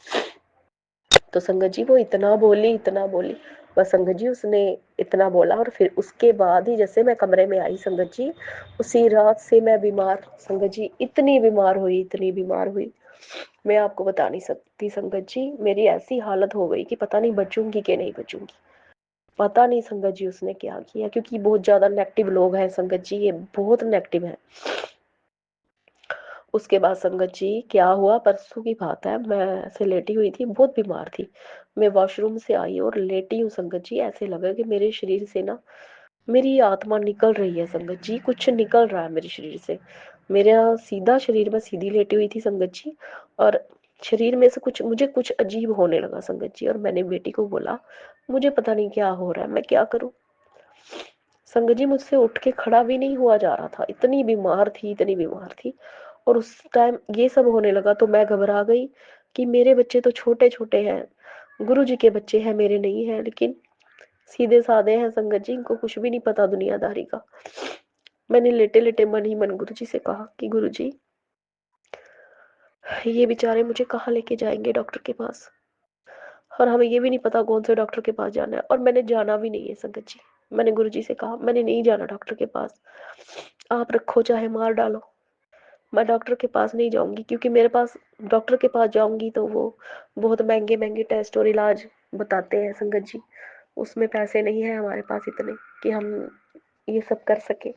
तो संगत जी वो इतना बोली, इतना बोली, बस संगत जी उसने इतना बोला। और फिर उसके बाद ही जैसे मैं कमरे में आई संगत जी, उसी रात से मैं बीमार संगत जी, इतनी बीमार हुई, इतनी बीमार हुई, मैं आपको बता नहीं सकती संगत जी। मेरी ऐसी हालत हो गई कि पता नहीं बचूंगी कि नहीं बचूंगी। पता नहीं संगत जी उसने क्या किया, क्योंकि बहुत ज्यादा नेगेटिव लोग हैं संगत जी, ये बहुत नेगेटिव है। उसके बाद संगत जी क्या हुआ, परसों की बात है, मैं ऐसे लेटी हुई थी, बहुत बीमार थी, मैं वॉशरूम से आई और लेटी हूँ संगत जी। ऐसे लगा कि मेरे शरीर से ना मेरी आत्मा निकल रही है संगत जी, कुछ निकल रहा है मेरे शरीर से। मेरा सीधा शरीर में सीधी लेटी हुई थी संगत जी, और शरीर में से कुछ मुझे कुछ अजीब होने लगा संगत जी। और मैंने बेटी को बोला मुझे पता नहीं क्या हो रहा है, मैं क्या करूं। संगत जी मुझसे उठ के खड़ा भी नहीं हुआ जा रहा था, इतनी बीमार थी, इतनी बीमार थी। और उस टाइम ये सब होने लगा तो मैं घबरा गई कि मेरे बच्चे तो छोटे छोटे हैं, गुरु जी के बच्चे हैं, मेरे नहीं है, लेकिन सीधे साधे हैं संगत जी, इनको कुछ भी नहीं पता दुनियादारी का। मैंने लेटे लेटे मन ही मन गुरु जी से कहा कि गुरु जी ये बेचारे मुझे कहाँ लेके जाएंगे डॉक्टर के पास, और हमें ये भी नहीं पता कौन से डॉक्टर के पास जाना है, और मैंने जाना भी नहीं है संगत जी। मैंने गुरु जी से कहा मैंने नहीं जाना डॉक्टर के पास, आप रखो चाहे मार डालो, मैं डॉक्टर के पास नहीं जाऊंगी, क्योंकि मेरे पास डॉक्टर के पास जाऊंगी तो वो बहुत महंगे महंगे टेस्ट और इलाज बताते हैं संगत जी। उसमें पैसे नहीं है हमारे पास इतने कि हम ये सब कर सके।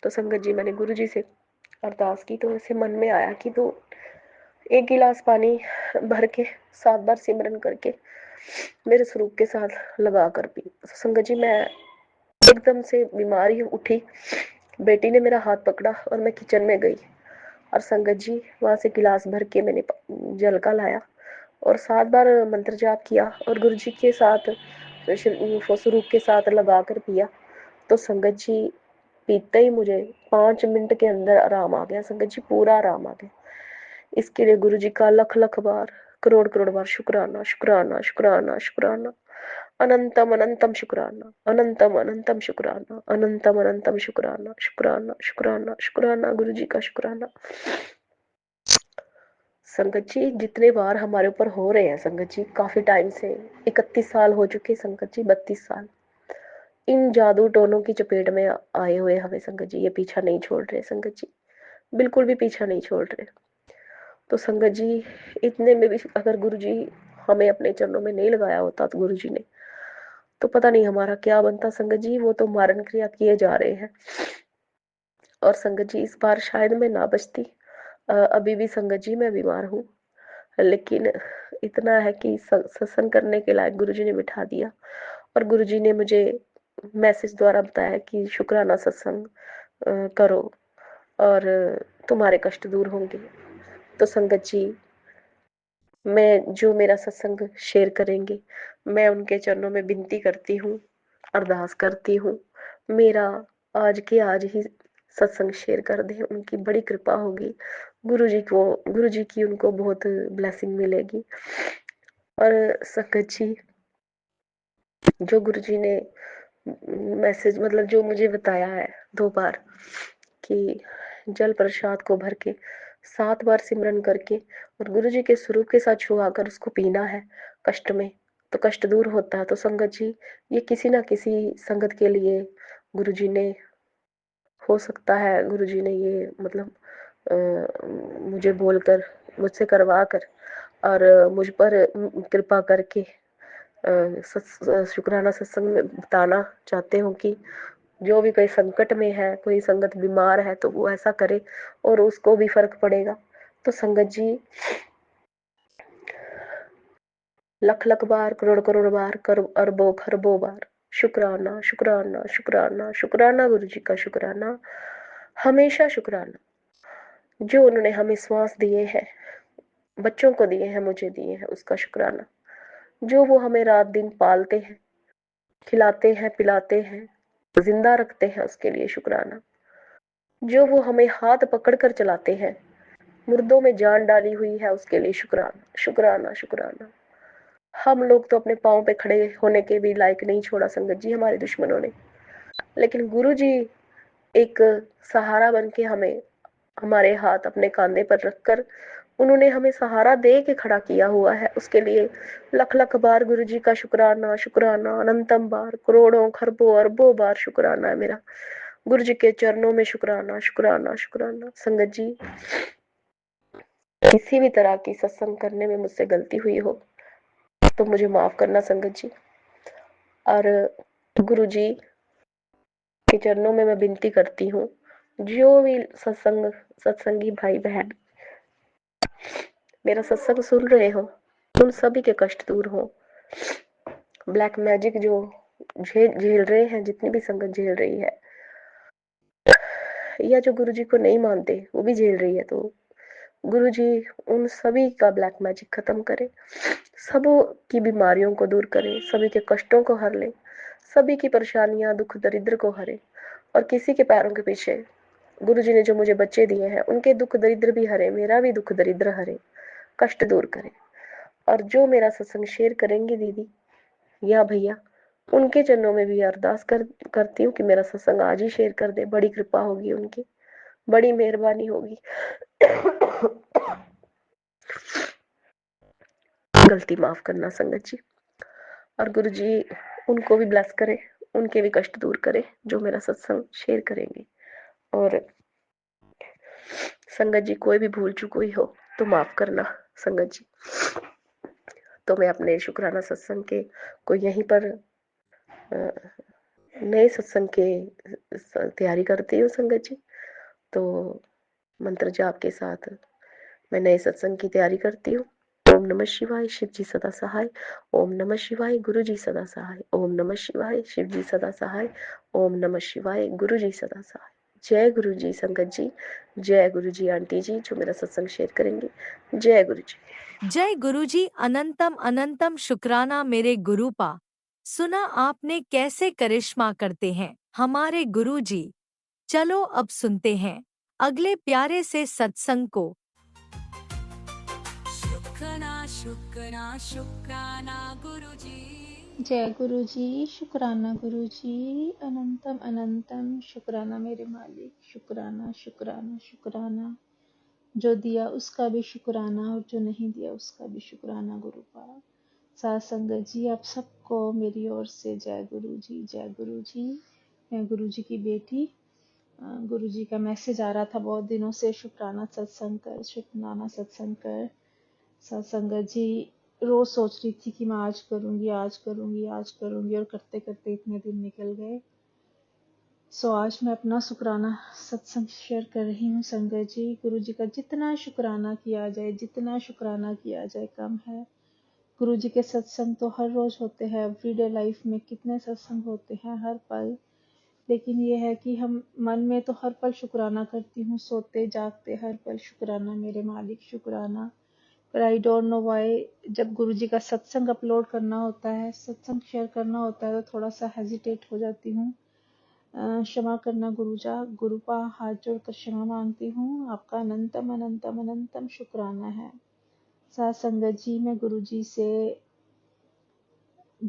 तो संगत जी मैंने गुरु जी से अरदास की, तो ऐसे मन में आया कि तू एक गिलास पानी भर के 7 बार सिमरन करके मेरे स्वरूप के साथ लगा कर पी। संगत जी मैं एकदम से बीमार ही उठी, बेटी ने मेरा हाथ पकड़ा और मैं किचन में गई, और संगत जी वहां से गिलास भर के मैंने जल का लाया और 7 बार मंत्र जाप किया और गुरु जी के साथ स्वरूप के साथ लगा कर पिया। तो संगत जी पीते ही मुझे 5 मिनट के अंदर आराम आ गया संगत जी, पूरा आराम आ गया। इसके लिए गुरु जी का लख लख बार, करोड़ करोड़ बार शुक्राना शुक्राना शुक्राना शुक्राना, अनंतम अनंतम शुक्राना, अनंतम अनंतम शुक्राना, अनंतम अनंतम शुक्राना, शुक्राना शुक्राना शुक्राना, गुरु जी का शुक्राना। संगत जी जितने बार हमारे ऊपर हो रहे हैं संगत जी, काफी टाइम से 31 साल हो चुके संगत जी, 32 साल इन जादू टोनों की चपेट में आए हुए हमें संगत जी, ये पीछा नहीं छोड़ रहे संगत जी, बिल्कुल भी पीछा नहीं छोड़ रहे। तो संगत जी इतने में भी अगर गुरु जी हमें अपने चरणों में नहीं लगाया होता तो गुरु जी ने, तो पता नहीं हमारा क्या बनता संगत जी। वो तो मारण क्रिया किए जा रहे हैं। और संगत जी इस बार शायद मैं ना बचती। अभी भी संगत जी मैं बीमार हूँ, लेकिन इतना है कि सत्संग करने के लायक गुरु जी ने बिठा दिया, और गुरु जी ने मुझे मैसेज द्वारा बताया कि शुक्राना सत्संग करो और तुम्हारे कष्ट दूर होंगे। तो संगत जी मैं जो मेरा सत्संग शेयर करेंगे, मैं उनके चरणों में विनती करती हूँ, अरदास करती हूँ, मेरा आज के आज ही सत्संग शेयर कर दें, उनकी बड़ी कृपा होगी। गुरु जी की उनको बहुत ब्लेसिंग मिलेगी। और संगत जी जो गुरु जी ने मैसेज मतलब जो मुझे बताया है 2 बार कि जल प्रसाद को भर के 7 बार सिमरन करके और गुरु जी के स्वरूप के साथ छुआ कर उसको पीना है कष्ट में, तो कष्ट दूर होता है। तो संगत जी ये किसी ना किसी संगत के लिए गुरु जी ने, हो सकता है गुरु जी ने ये मतलब मुझे बोलकर, मुझसे करवा कर और मुझ पर कृपा करके शुक्राना सत्संग में बताना चाहते हो कि जो भी कोई संकट में है, कोई संगत बीमार है, तो वो ऐसा करे और उसको भी फर्क पड़ेगा। तो संगत जी लख लख बार, करोड़ करोड़ बार, अरबों खरबों बार शुक्राना शुक्राना शुक्राना शुक्राना, गुरु जी का शुक्राना, हमेशा शुक्राना। जो उन्होंने हमें श्वास दिए हैं, बच्चों को दिए हैं, मुझे दिए हैं, उसका शुक्राना। जो वो हमें रात दिन पालते हैं, खिलाते हैं, पिलाते हैं, जिंदा रखते हैं, उसके लिए शुक्राना। जो वो हमें हाथ पकड़ कर चलाते हैं, मुर्दों में जान डाली हुई है, उसके लिए शुक्राना शुक्राना शुक्राना। हम लोग तो अपने पाँव पे खड़े होने के भी लायक नहीं छोड़ा संगत जी हमारे दुश्मनों ने, लेकिन गुरु जी एक सहारा बन के हमें, हमारे हाथ अपने कांधे पर रखकर उन्होंने हमें सहारा दे के खड़ा किया हुआ है। उसके लिए लख लख बार गुरु जी का शुक्राना शुक्राना, अनंतम बार, करोड़ों खरबों अरबों बार शुक्राना है मेरा। गुरु जी के चरणों में शुक्राना शुक्राना शुक्राना। संगत जी किसी भी तरह की सत्संग करने में मुझसे गलती हुई हो तो मुझे माफ करना संगत जी। और गुरु जी के चरणों में मैं विनती करती हूँ, जो भी सत्संगी भाई बहन मेरा सत्संग सुन रहे हो, उन सभी के कष्ट दूर हो। ब्लैक मैजिक जो झेल रहे हैं, जितनी भी संगत झेल रही है, या जो गुरु जी को नहीं मानते वो भी झेल रही है, तो गुरु जी उन सभी का ब्लैक मैजिक खत्म करे, सब की बीमारियों को दूर करे, सभी के कष्टों को हर ले, सभी की परेशानियां दुख दरिद्र को हरे। और किसी के पैरों के पीछे गुरु जी ने जो मुझे बच्चे दिए हैं, उनके दुख दरिद्र भी हरे, मेरा भी दुख दरिद्र हरे, कष्ट दूर करे। और जो मेरा सत्संग शेयर करेंगे दीदी या भैया, उनके चरणों में भी अरदास करती हूँ कि मेरा सत्संग आज ही शेयर कर दे, बड़ी कृपा होगी उनकी, बड़ी मेहरबानी होगी। गलती माफ करना संगत जी। और गुरु जी उनको भी ब्लेस करे, उनके भी कष्ट दूर करे जो मेरा सत्संग शेयर करेंगे। और संगत जी कोई भी भूल चूक हुई हो तो माफ करना संगत जी। तो मैं अपने शुक्राना सत्संग के को यहीं पर नए सत्संग के तैयारी करती हूँ संगत जी। तो मंत्र जाप के साथ मैं नए सत्संग की तैयारी करती हूँ। ओम नमः शिवाय, शिव जी सदा सहाय। ओम नमः शिवाय, गुरु जी सदा सहाय। ओम नमः शिवाय, शिव जी सदा सहाय। ओम नमः शिवाय, गुरु जी सदा सहाय। जय गुरु जी संगत जी, जय गुरु जी आंटी जी जो मेरा सत्संग शेयर करेंगे। जय गुरु जी। जय गुरुजी, अनंतम अनंतम शुक्राना मेरे गुरुपा। सुना आपने कैसे करिश्मा करते हैं हमारे गुरुजी। चलो अब सुनते हैं अगले प्यारे से सत्संग को। शुक्राना शुक्राना शुक्राना गुरुजी। जय गुरु जी, शुक्राना गुरु जी, अनंतम अनंतम शुक्राना मेरे मालिक, शुक्राना शुक्राना शुक्राना। जो दिया उसका भी शुक्राना और जो नहीं दिया उसका भी शुक्राना गुरुपाल। साथ संगत जी आप सबको मेरी ओर से जय गुरु जी, जय गुरु जी। मैं गुरु जी की बेटी। गुरु जी का मैसेज आ रहा था बहुत दिनों से, शुक्राना सत्संग कर, शुक्राना सत्संग कर। साथ संगत जी रोज सोच रही थी कि मैं आज करूंगी, आज करूंगी, आज करूंगी, और करते करते इतने दिन निकल गए। सो आज मैं अपना शुक्राना सत्संग शेयर कर रही हूँ संगत जी। गुरु जी का जितना शुक्राना किया जाए, जितना शुक्राना किया जाए कम है। गुरु जी के सत्संग तो हर रोज होते हैं, एवरीडे लाइफ में कितने सत्संग होते हैं हर पल। लेकिन ये है कि हम मन में तो हर पल शुक्राना करती हूँ, सोते जागते हर पल शुक्राना मेरे मालिक, शुक्राना। पर आई डोंट नो व्हाई जब गुरु जी का सत्संग अपलोड करना होता है, सत्संग शेयर करना होता है, तो थोड़ा सा हेजिटेट हो जाती हूँ। क्षमा करना गुरुपा, हाथ जोड़कर क्षमा मांगती हूँ। आपका अनंतम अनंतम अनंतम शुक्राना है। साथ संगत जी मैं गुरु जी से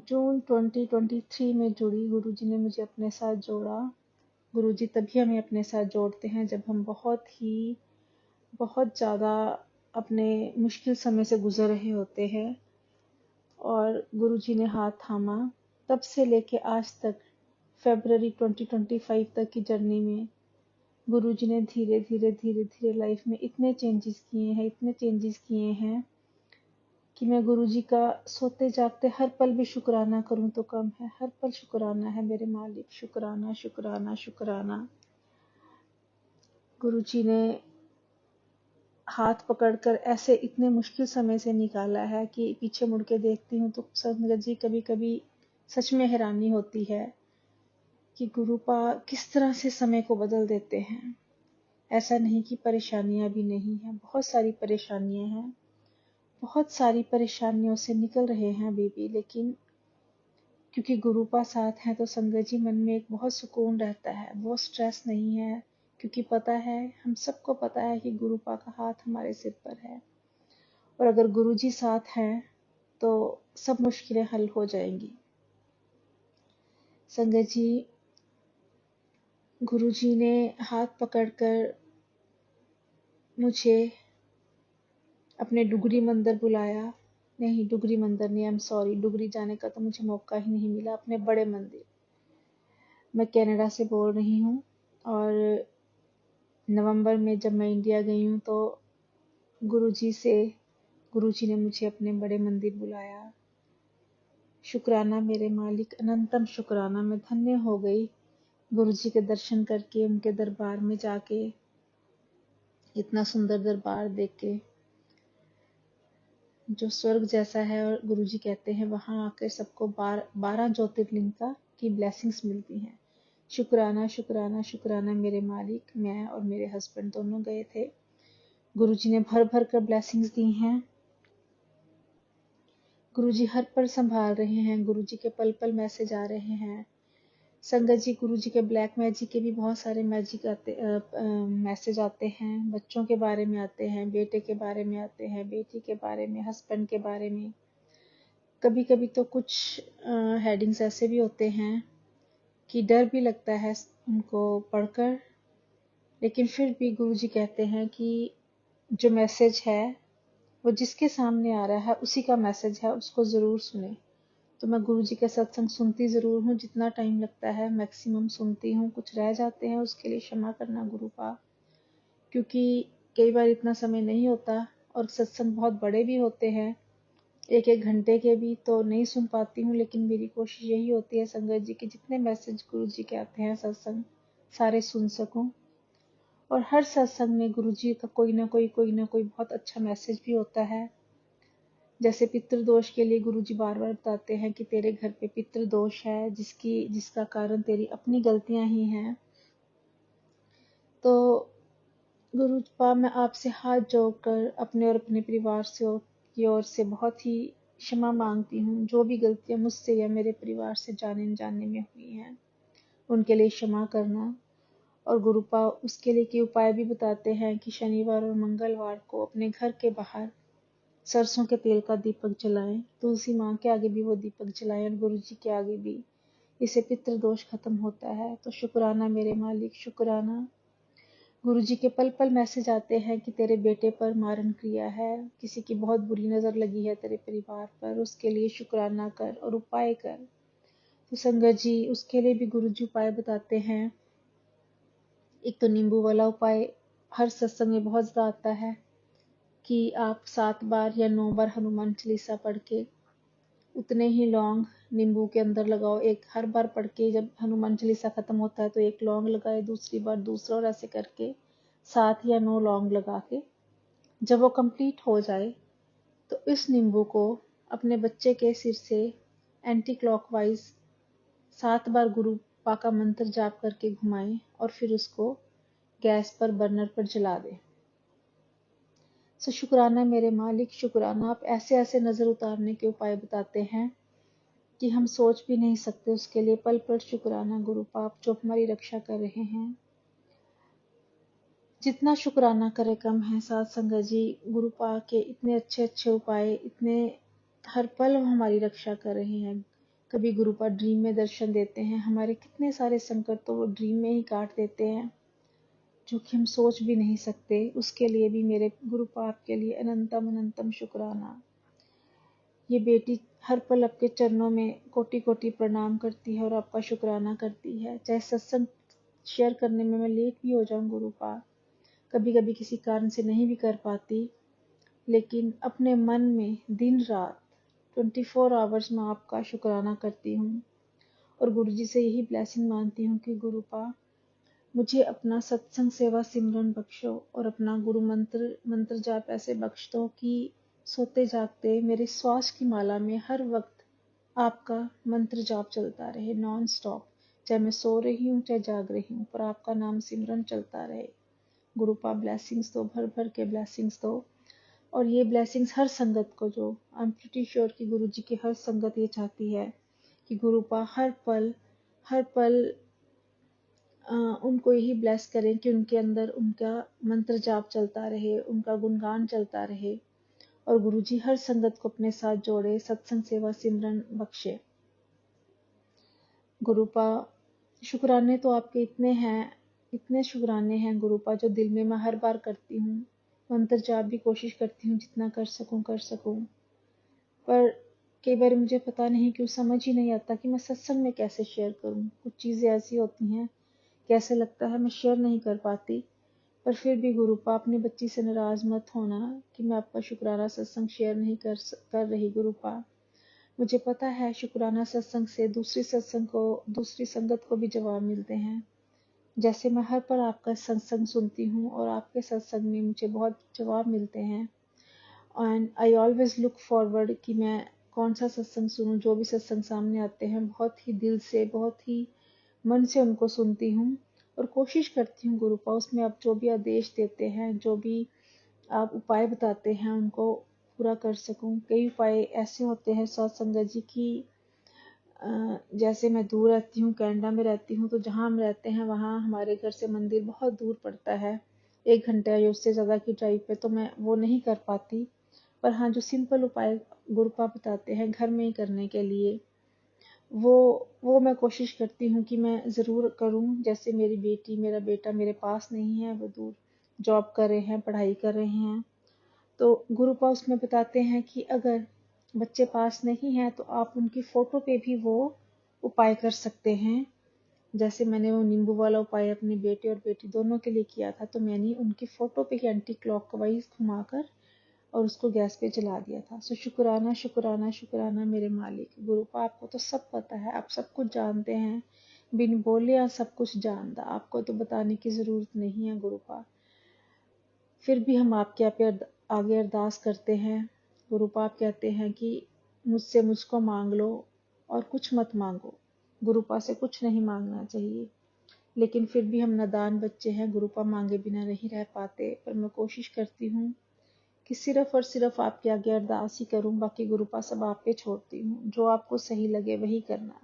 जून 2023 में जुड़ी। गुरु जी ने मुझे अपने साथ जोड़ा। गुरु जी तभी हमें अपने साथ जोड़ते हैं जब हम बहुत ज़्यादा अपने मुश्किल समय से गुजर रहे होते हैं, और गुरु जी ने हाथ थामा। तब से लेके आज तक फरवरी 2025 तक की जर्नी में गुरु जी ने धीरे धीरे लाइफ में इतने चेंजेस किए हैं कि मैं गुरु जी का सोते जागते हर पल भी शुक्राना करूं तो कम है। हर पल शुक्राना है मेरे मालिक, शुक्राना शुक्राना शुक्राना। गुरु जी ने हाथ पकड़कर ऐसे इतने मुश्किल समय से निकाला है कि पीछे मुड़ के देखती हूँ तो संगत जी कभी कभी सच में हैरानी होती है कि गुरुपा किस तरह से समय को बदल देते हैं। ऐसा नहीं कि परेशानियां भी नहीं है, बहुत सारी परेशानियां हैं, बहुत सारी परेशानियों से निकल रहे हैं अभी भी, लेकिन क्योंकि गुरुपा साथ हैं तो संगत जी मन में एक बहुत सुकून रहता है, वो स्ट्रेस नहीं है। क्योंकि पता है, हम सबको पता है कि गुरुपा का हाथ हमारे सिर पर है, और अगर गुरु जी साथ हैं तो सब मुश्किलें हल हो जाएंगी। संगत जी गुरु जी ने हाथ पकड़कर मुझे अपने डुगरी मंदिर बुलाया। नहीं, डुगरी मंदिर नहीं, आई एम सॉरी, डुगरी जाने का तो मुझे मौका ही नहीं मिला। अपने बड़े मंदिर, मैं कनाडा से बोल रही हूँ, और नवंबर में जब मैं इंडिया गई हूँ तो गुरुजी ने मुझे अपने बड़े मंदिर बुलाया। शुक्राना मेरे मालिक, अनंतम शुक्राना। मैं धन्य हो गई गुरुजी के दर्शन करके, उनके दरबार में जाके, इतना सुंदर दरबार देख के जो स्वर्ग जैसा है। और गुरुजी कहते हैं वहां आकर सबको 12 ज्योतिर्लिंग की ब्लेसिंग्स मिलती हैं। शुक्राना शुक्राना शुक्राना मेरे मालिक। मैं और मेरे हस्बैंड दोनों गए थे। गुरुजी ने भर भर कर ब्लेसिंग्स दी हैं। गुरुजी हर पल संभाल रहे हैं। गुरुजी के पल पल मैसेज आ रहे हैं। संगत जी गुरुजी के ब्लैक मैजिक के भी बहुत सारे मैसेज आते हैं। बच्चों के बारे में आते हैं, बेटे के बारे में आते हैं, बेटी के बारे में, हस्बैंड के बारे में। कभी कभी तो कुछ हेडिंग्स ऐसे भी होते हैं कि डर भी लगता है उनको पढ़कर, लेकिन फिर भी गुरुजी कहते हैं कि जो मैसेज है वो जिसके सामने आ रहा है उसी का मैसेज है, उसको ज़रूर सुने। तो मैं गुरुजी के सत्संग सुनती ज़रूर हूँ, जितना टाइम लगता है मैक्सिमम सुनती हूँ। कुछ रह जाते हैं उसके लिए क्षमा करना गुरुपा, क्योंकि कई बार इतना समय नहीं होता और सत्संग बहुत बड़े भी होते हैं, एक एक घंटे के भी, तो नहीं सुन पाती हूँ। लेकिन मेरी कोशिश यही होती है संगत जी के जितने मैसेज गुरु जी के आते हैं सत्संग सारे सुन सकूं। और हर सत्संग में गुरु जी का कोई ना कोई बहुत अच्छा मैसेज भी होता है। जैसे पितृदोष के लिए गुरु जी बार बार बताते हैं कि तेरे घर पे पितृदोष है, जिसका कारण तेरी अपनी गलतियां ही हैं। तो गुरुपा मैं आपसे हाथ जोड़कर अपने और अपने परिवार से की ओर से बहुत ही क्षमा मांगती हूँ। जो भी गलतियां मुझसे या मेरे परिवार से जाने अनजाने में हुई हैं उनके लिए क्षमा करना। और गुरुपा उसके लिए के उपाय भी बताते हैं कि शनिवार और मंगलवार को अपने घर के बाहर सरसों के तेल का दीपक जलाएं, तुलसी माँ के आगे भी वो दीपक जलाएं और गुरु जी के आगे भी। इससे पितृदोष खत्म होता है। तो शुक्राना मेरे मालिक, शुक्राना। गुरु जी के पल पल मैसेज आते हैं कि तेरे बेटे पर मारण क्रिया है, किसी की बहुत बुरी नजर लगी है तेरे परिवार पर, उसके लिए शुक्राना कर और उपाय कर। तो संगत जी उसके लिए भी गुरु जी उपाय बताते हैं। एक तो नींबू वाला उपाय हर सत्संग में बहुत ज्यादा आता है कि आप 7 बार या 9 बार हनुमान चालीसा पढ़ के उतने ही लौंग नींबू के अंदर लगाओ। एक हर बार पढ़ के जब हनुमान चालीसा खत्म होता है तो एक लौंग लगाए, दूसरी बार दूसरा, और ऐसे करके 7 या 9 लौंग लगा के जब वो कंप्लीट हो जाए तो इस नींबू को अपने बच्चे के सिर से एंटी क्लॉकवाइज 7 बार गुरु पा का मंत्र जाप करके घुमाएं और फिर उसको गैस पर बर्नर पर जला दें। शुक्राना मेरे मालिक, शुक्राना। आप ऐसे ऐसे नजर उतारने के उपाय बताते हैं कि हम सोच भी नहीं सकते। उसके लिए पल पल शुक्राना गुरु पाप जो हमारी रक्षा कर रहे हैं। जितना शुक्राना करे कम है। साथ संगत जी गुरु पाक के इतने अच्छे अच्छे उपाय, इतने हर पल हमारी रक्षा कर रहे हैं। कभी गुरु पाक ड्रीम में दर्शन देते हैं, हमारे कितने सारे संकट तो वो ड्रीम में ही काट देते हैं जो कि हम सोच भी नहीं सकते। उसके लिए भी मेरे गुरु पाक के लिए अनंतम अनंतम शुक्राना। ये बेटी हर पल आपके चरणों में कोटि कोटि प्रणाम करती है और आपका शुक्राना करती है। चाहे सत्संग शेयर करने में मैं लेट भी हो जाऊं गुरु पाक, कभी कभी किसी कारण से नहीं भी कर पाती, लेकिन अपने मन में दिन रात 24 आवर्स में आपका शुक्राना करती हूँ। और गुरु जी से यही ब्लेसिंग मांगती हूँ कि गुरु पा मुझे अपना सत्संग सेवा सिमरन बख्शो और अपना गुरु मंत्र जाप ऐसे बख्श दो कि सोते जागते मेरे श्वास की माला में हर वक्त आपका मंत्र जाप चलता रहे, नॉन स्टॉप। चाहे मैं सो रही हूँ चाहे जाग रही हूँ, पर आपका नाम सिमरन चलता रहे। गुरु पा ब्लेसिंग्स दो, भर भर के ब्लेसिंग्स दो। और ये ब्लेसिंग्स हर संगत को, जो आई एम प्रिटी श्योर कि गुरु जी की हर संगत ये चाहती है कि गुरु पा हर पल उनको यही ब्लेस करें कि उनके अंदर उनका मंत्र जाप चलता रहे, उनका गुणगान चलता रहे। और गुरु जी हर संगत को अपने साथ जोड़े, सत्संग सेवा सिमरन बख्शे। गुरुपा शुक्राने तो आपके इतने हैं, इतने शुक्राने हैं गुरुपा, जो दिल में मैं हर बार करती हूँ। मंत्र जाप भी कोशिश करती हूँ जितना कर सकूँ, पर कई बार मुझे पता नहीं क्यों समझ ही नहीं आता कि मैं सत्संग में कैसे शेयर करूँ। कुछ चीज़ें ऐसी होती हैं कैसे लगता है मैं शेयर नहीं कर पाती। पर फिर भी गुरुपा अपनी बच्ची से नाराज मत होना कि मैं आपका शुक्राना सत्संग शेयर नहीं कर रही गुरुपा। मुझे पता है शुक्राना सत्संग से दूसरी संगत को भी जवाब मिलते हैं। जैसे मैं हर पर आपका सत्संग सुनती हूँ और आपके सत्संग में मुझे बहुत जवाब मिलते हैं। And I always look forward कि मैं कौन सा सत्संग सुनूं। जो भी सत्संग सामने आते हैं बहुत ही दिल से, बहुत ही मन से उनको सुनती हूँ और कोशिश करती हूँ गुरुपा उसमें आप जो भी आदेश देते हैं, जो भी आप उपाय बताते हैं उनको पूरा कर सकूं। कई उपाय ऐसे होते हैं सत्संग जी की, जैसे मैं दूर रहती हूँ, कनाडा में रहती हूँ, तो जहाँ हम रहते हैं वहाँ हमारे घर से मंदिर बहुत दूर पड़ता है, 1 घंटा या उससे ज़्यादा की ड्राइव पे, तो मैं वो नहीं कर पाती। पर हाँ, जो सिंपल उपाय गुरुपा बताते हैं घर में ही करने के लिए, वो मैं कोशिश करती हूँ कि मैं ज़रूर करूँ। जैसे मेरी बेटी, मेरा बेटा मेरे पास नहीं है, वो दूर जॉब कर रहे हैं, पढ़ाई कर रहे हैं, तो गुरुपा उसमें बताते हैं कि अगर बच्चे पास नहीं हैं तो आप उनकी फ़ोटो पे भी वो उपाय कर सकते हैं। जैसे मैंने वो नींबू वाला उपाय अपने बेटे और बेटी दोनों के लिए किया था, तो मैंने उनकी फोटो पे ही एंटी क्लॉकवाइज घुमाकर और उसको गैस पे जला दिया था। सो शुक्राना शुक्राना शुक्राना मेरे मालिक गुरुपा, आपको तो सब पता है, आप सब कुछ जानते हैं, बिन बोले या सब कुछ जानता, आपको तो बताने की जरूरत नहीं है गुरुपा। फिर भी हम आपके आगे अरदास करते हैं गुरुपा। आप कहते हैं कि मुझसे मुझको मांग लो और कुछ मत मांगो। गुरुपा से कुछ नहीं मांगना चाहिए, लेकिन फिर भी हम नादान बच्चे हैं गुरुपा, मांगे बिना नहीं रह पाते। पर मैं कोशिश करती हूँ कि सिर्फ और सिर्फ आपके आगे अरदास ही करूं, बाकी गुरुपा सब आप पे छोड़ती हूँ। जो आपको सही लगे वही करना।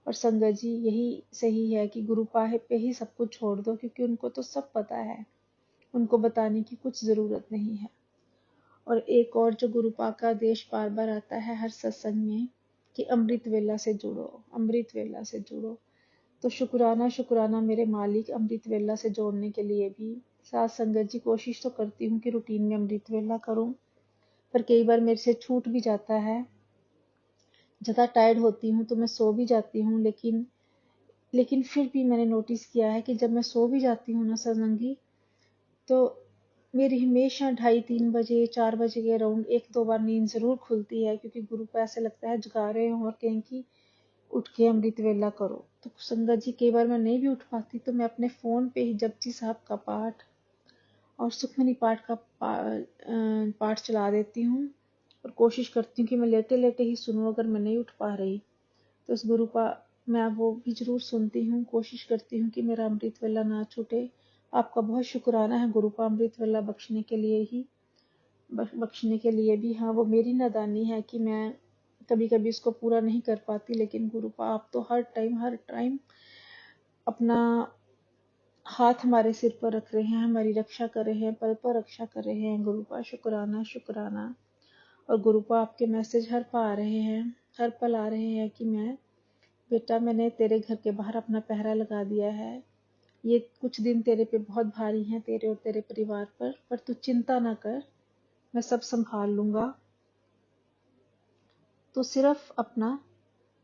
और संगत जी यही सही है कि गुरुपा पे ही सब कुछ छोड़ दो, क्योंकि उनको तो सब पता है, उनको बताने की कुछ जरूरत नहीं है। और एक और जो गुरुपा का आदेश बार बार आता है हर सत्संग में कि अमृत वेला से जुड़ो, अमृत वेला से जुड़ो। तो शुक्राना शुक्राना मेरे मालिक, अमृत वेला से जोड़ने के लिए भी साथ संगत जी कोशिश तो करती हूँ कि रूटीन में अमृत वेला करूँ, पर कई बार मेरे से छूट भी जाता है। ज़्यादा टायर्ड होती हूँ तो मैं सो भी जाती हूँ, लेकिन फिर भी मैंने नोटिस किया है कि जब मैं सो भी जाती हूँ ना सत्संगी, तो मेरी हमेशा 2:30-3 बजे 4 बजे के अराउंड 1-2 बार नींद ज़रूर खुलती है, क्योंकि गुरु को ऐसे लगता है जगा रहे हों और कहें कि उठ के अमृत वेला करो। तो संगत जी कई बार मैं नहीं भी उठ पाती, तो मैं अपने फ़ोन पे ही जपजी साहब का पाठ और सुखमनी पाठ का पाठ चला देती हूँ और कोशिश करती हूँ कि मैं लेटे लेटे ही सुनूं। अगर मैं नहीं उठ पा रही तो उस गुरु का मैं वो भी जरूर सुनती हूँ, कोशिश करती हूँ कि मेरा अमृत वेला ना छूटे। आपका बहुत शुक्राना है गुरुपा, अमृत वेला बख्शने के लिए ही, बख्शने के लिए भी। हाँ, वो मेरी नादानी है कि मैं कभी कभी इसको पूरा नहीं कर पाती, लेकिन गुरुपा आप तो हर टाइम अपना हाथ हमारे सिर पर रख रहे हैं, हमारी रक्षा कर रहे हैं, पल पर रक्षा कर रहे हैं गुरुपा। शुक्राना शुक्राना। और गुरुपा आपके मैसेज हर पल आ रहे हैं, हर पल आ रहे हैं कि बेटा मैंने तेरे घर के बाहर अपना पहरा लगा दिया है, ये कुछ दिन तेरे पे बहुत भारी हैं, तेरे और तेरे परिवार पर तू चिंता ना कर, मैं सब संभाल लूंगा। तो सिर्फ अपना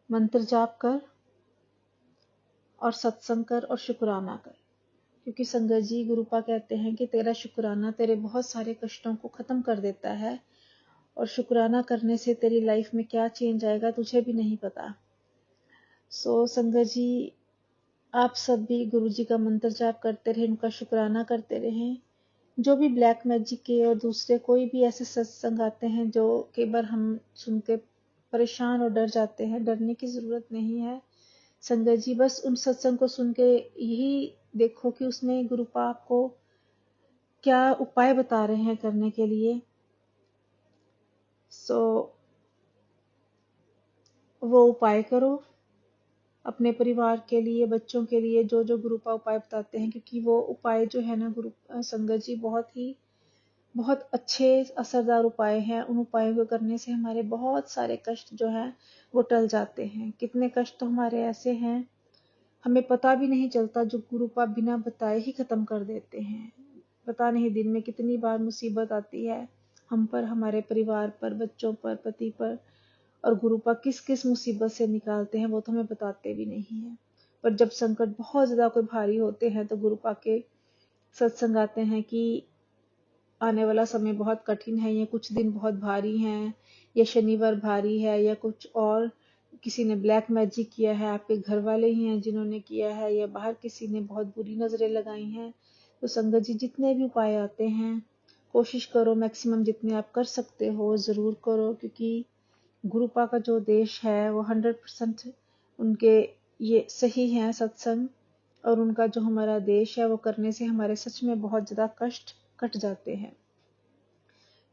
मंत्र जाप कर और सत्संग कर और शुक्राना कर, क्योंकि संगत जी गुरुपा कहते हैं कि तेरा शुक्राना तेरे बहुत सारे कष्टों को खत्म कर देता है, और शुक्राना करने से तेरी लाइफ में क्या चेंज आएगा तुझे भी नहीं पता। सो संगत जी आप सब भी गुरु जी का मंत्र जाप करते रहें, उनका शुक्राना करते रहें। जो भी ब्लैक मैजिक के और दूसरे कोई भी ऐसे सत्संग आते हैं जो कई बार हम सुन के परेशान और डर जाते हैं, डरने की जरूरत नहीं है संगत जी। बस उन सत्संग को सुन के यही देखो कि उसमें गुरुपा आपको क्या उपाय बता रहे हैं करने के लिए। सो वो उपाय करो अपने परिवार के लिए, बच्चों के लिए, जो जो गुरुपा उपाय बताते हैं, क्योंकि वो उपाय जो है ना गुरु संगत जी बहुत अच्छे असरदार उपाय हैं। उन उपायों को करने से हमारे बहुत सारे कष्ट जो है वो टल जाते हैं। कितने कष्ट तो हमारे ऐसे हैं हमें पता भी नहीं चलता, जो गुरुपा बिना बताए ही खत्म कर देते हैं। पता नहीं दिन में कितनी बार मुसीबत आती है हम पर, हमारे परिवार पर, बच्चों पर, पति पर, और गुरुपा किस किस मुसीबत से निकालते हैं वो तो हमें बताते भी नहीं है। पर जब संकट बहुत ज्यादा कोई भारी होते हैं तो गुरुपा के सत्संग आते हैं कि आने वाला समय बहुत कठिन है, ये कुछ दिन बहुत भारी हैं, या शनिवार भारी है, या कुछ और किसी ने ब्लैक मैजिक किया है, आपके घर वाले ही हैं जिन्होंने किया है, या बाहर किसी ने बहुत बुरी नजरें लगाई हैं। तो संगत जी जितने भी उपाय आते हैं कोशिश करो मैक्सिमम जितने आप कर सकते हो जरूर करो, क्योंकि गुरुपा का जो देश है वो 100% उनके ये सही है सत्संग, और उनका जो हमारा देश है वो करने से हमारे सच में बहुत ज्यादा कष्ट कट जाते हैं।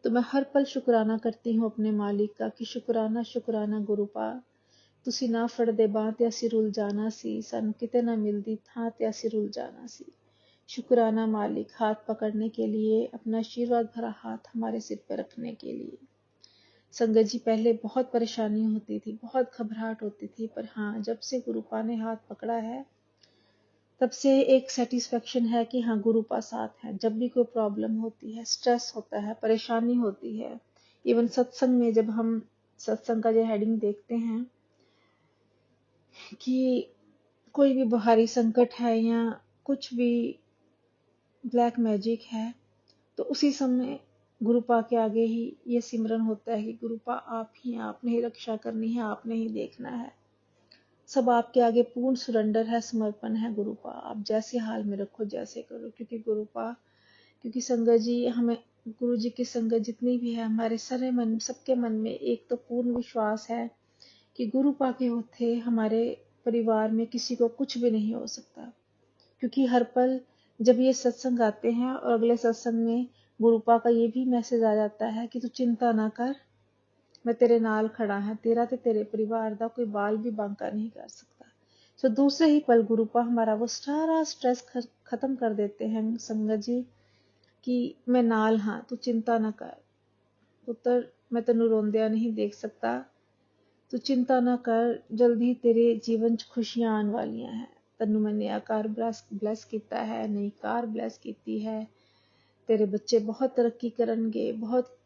तो मैं हर पल शुक्राना करती हूँ अपने मालिक का कि शुक्राना शुक्राना गुरुपा, ਤੁਸੀਂ ਨਾ ਫੜਦੇ ਬਾਂਹ ਤੇ ਅਸੀਂ ਰੁੱਲ ਜਾਣਾ ਸੀ, ਸਾਨੂੰ किते ना मिलती ਥਾਂ ਤੇ ਅਸੀਂ ਰੁੱਲ जाना सी। शुक्राना मालिक, हाथ पकड़ने के लिए, अपना आशीर्वाद भरा हाथ हमारे सिर पर रखने के लिए। संगत जी पहले बहुत परेशानी होती थी, बहुत घबराहट होती थी, पर हाँ जब से गुरुपा ने हाथ पकड़ा है तब से एक सेटिस्फेक्शन है कि हाँ गुरुपा साथ है। जब भी कोई प्रॉब्लम होती है, स्ट्रेस होता है, परेशानी होती है, इवन सत्संग में जब हम सत्संग का जो हेडिंग देखते हैं कि कोई भी बाहरी संकट है या कुछ भी ब्लैक मैजिक है, तो उसी समय गुरुपा के आगे ही ये सिमरन होता है कि गुरुपा आप ही हैं, आपने ही रक्षा करनी है, आपने ही देखना है। सब आपके आगे पूर्ण सुरेंडर है, समर्पण है गुरुपा। आप जैसे हाल में रखो, जैसे करो, क्योंकि गुरुपा, क्योंकि संगत जी हमें, गुरु जी की संगत जितनी भी है, हमारे सारे मन, सबके मन में एक तो पूर्ण विश्वास है कि गुरुपा के होते हमारे परिवार में किसी को कुछ भी नहीं हो सकता। क्योंकि हर पल जब ये सत्संग आते हैं और अगले सत्संग में गुरुपा का ये भी मैसेज आ जाता है कि तू चिंता ना कर, मैं तेरे नाल खड़ा है, तेरा ते तेरे परिवार दा कोई बाल भी बांका नहीं कर सकता। तो दूसरे ही पल गुरुपा हमारा वो सारा स्ट्रेस खत्म कर देते हैं संगत जी, कि मैं नाल हाँ, तू चिंता ना कर पुत्र, मैं तेनू रोंदिया नहीं देख सकता, तू चिंता ना कर, जल्दी तेरे जीवन च खुशियां आने वाली हैं। तन्नू मैं नया कार ब्लैस किया है, नई कार ब्लैस की है, तेरे बच्चे बहुत तरक्की करनगे, बहुत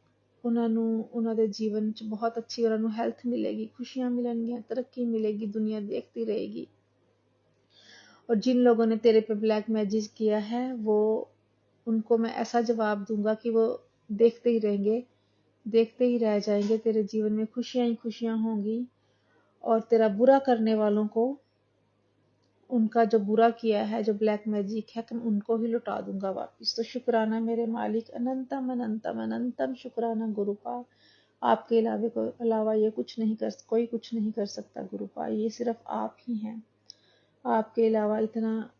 उन्होंने दे जीवन च बहुत अच्छी उन्होंने हेल्थ मिलेगी, खुशियां मिलनगियां, तरक्की मिलेगी, दुनिया देखती रहेगी। और जिन लोगों ने तेरे पे ब्लैक मैजिक किया है, वो उनको मैं ऐसा जवाब दूंगा कि वो देखते ही रहेंगे, देखते ही रह जाएंगे। तेरे जीवन में खुशियां ही खुशियां होंगी, और तेरा बुरा करने वालों को, उनका जो बुरा किया है, जो ब्लैक मैजिक है, मैं उनको भी लौटा दूंगा वापस। तो शुक्राना मेरे मालिक, अनंतम अनंतम अनंतम शुक्राना गुरुपा। आपके अलावा ये कुछ नहीं कर, कोई कुछ नहीं कर सकता गुरुपा, ये सिर्फ आप ही हैं। आपके अलावा इतना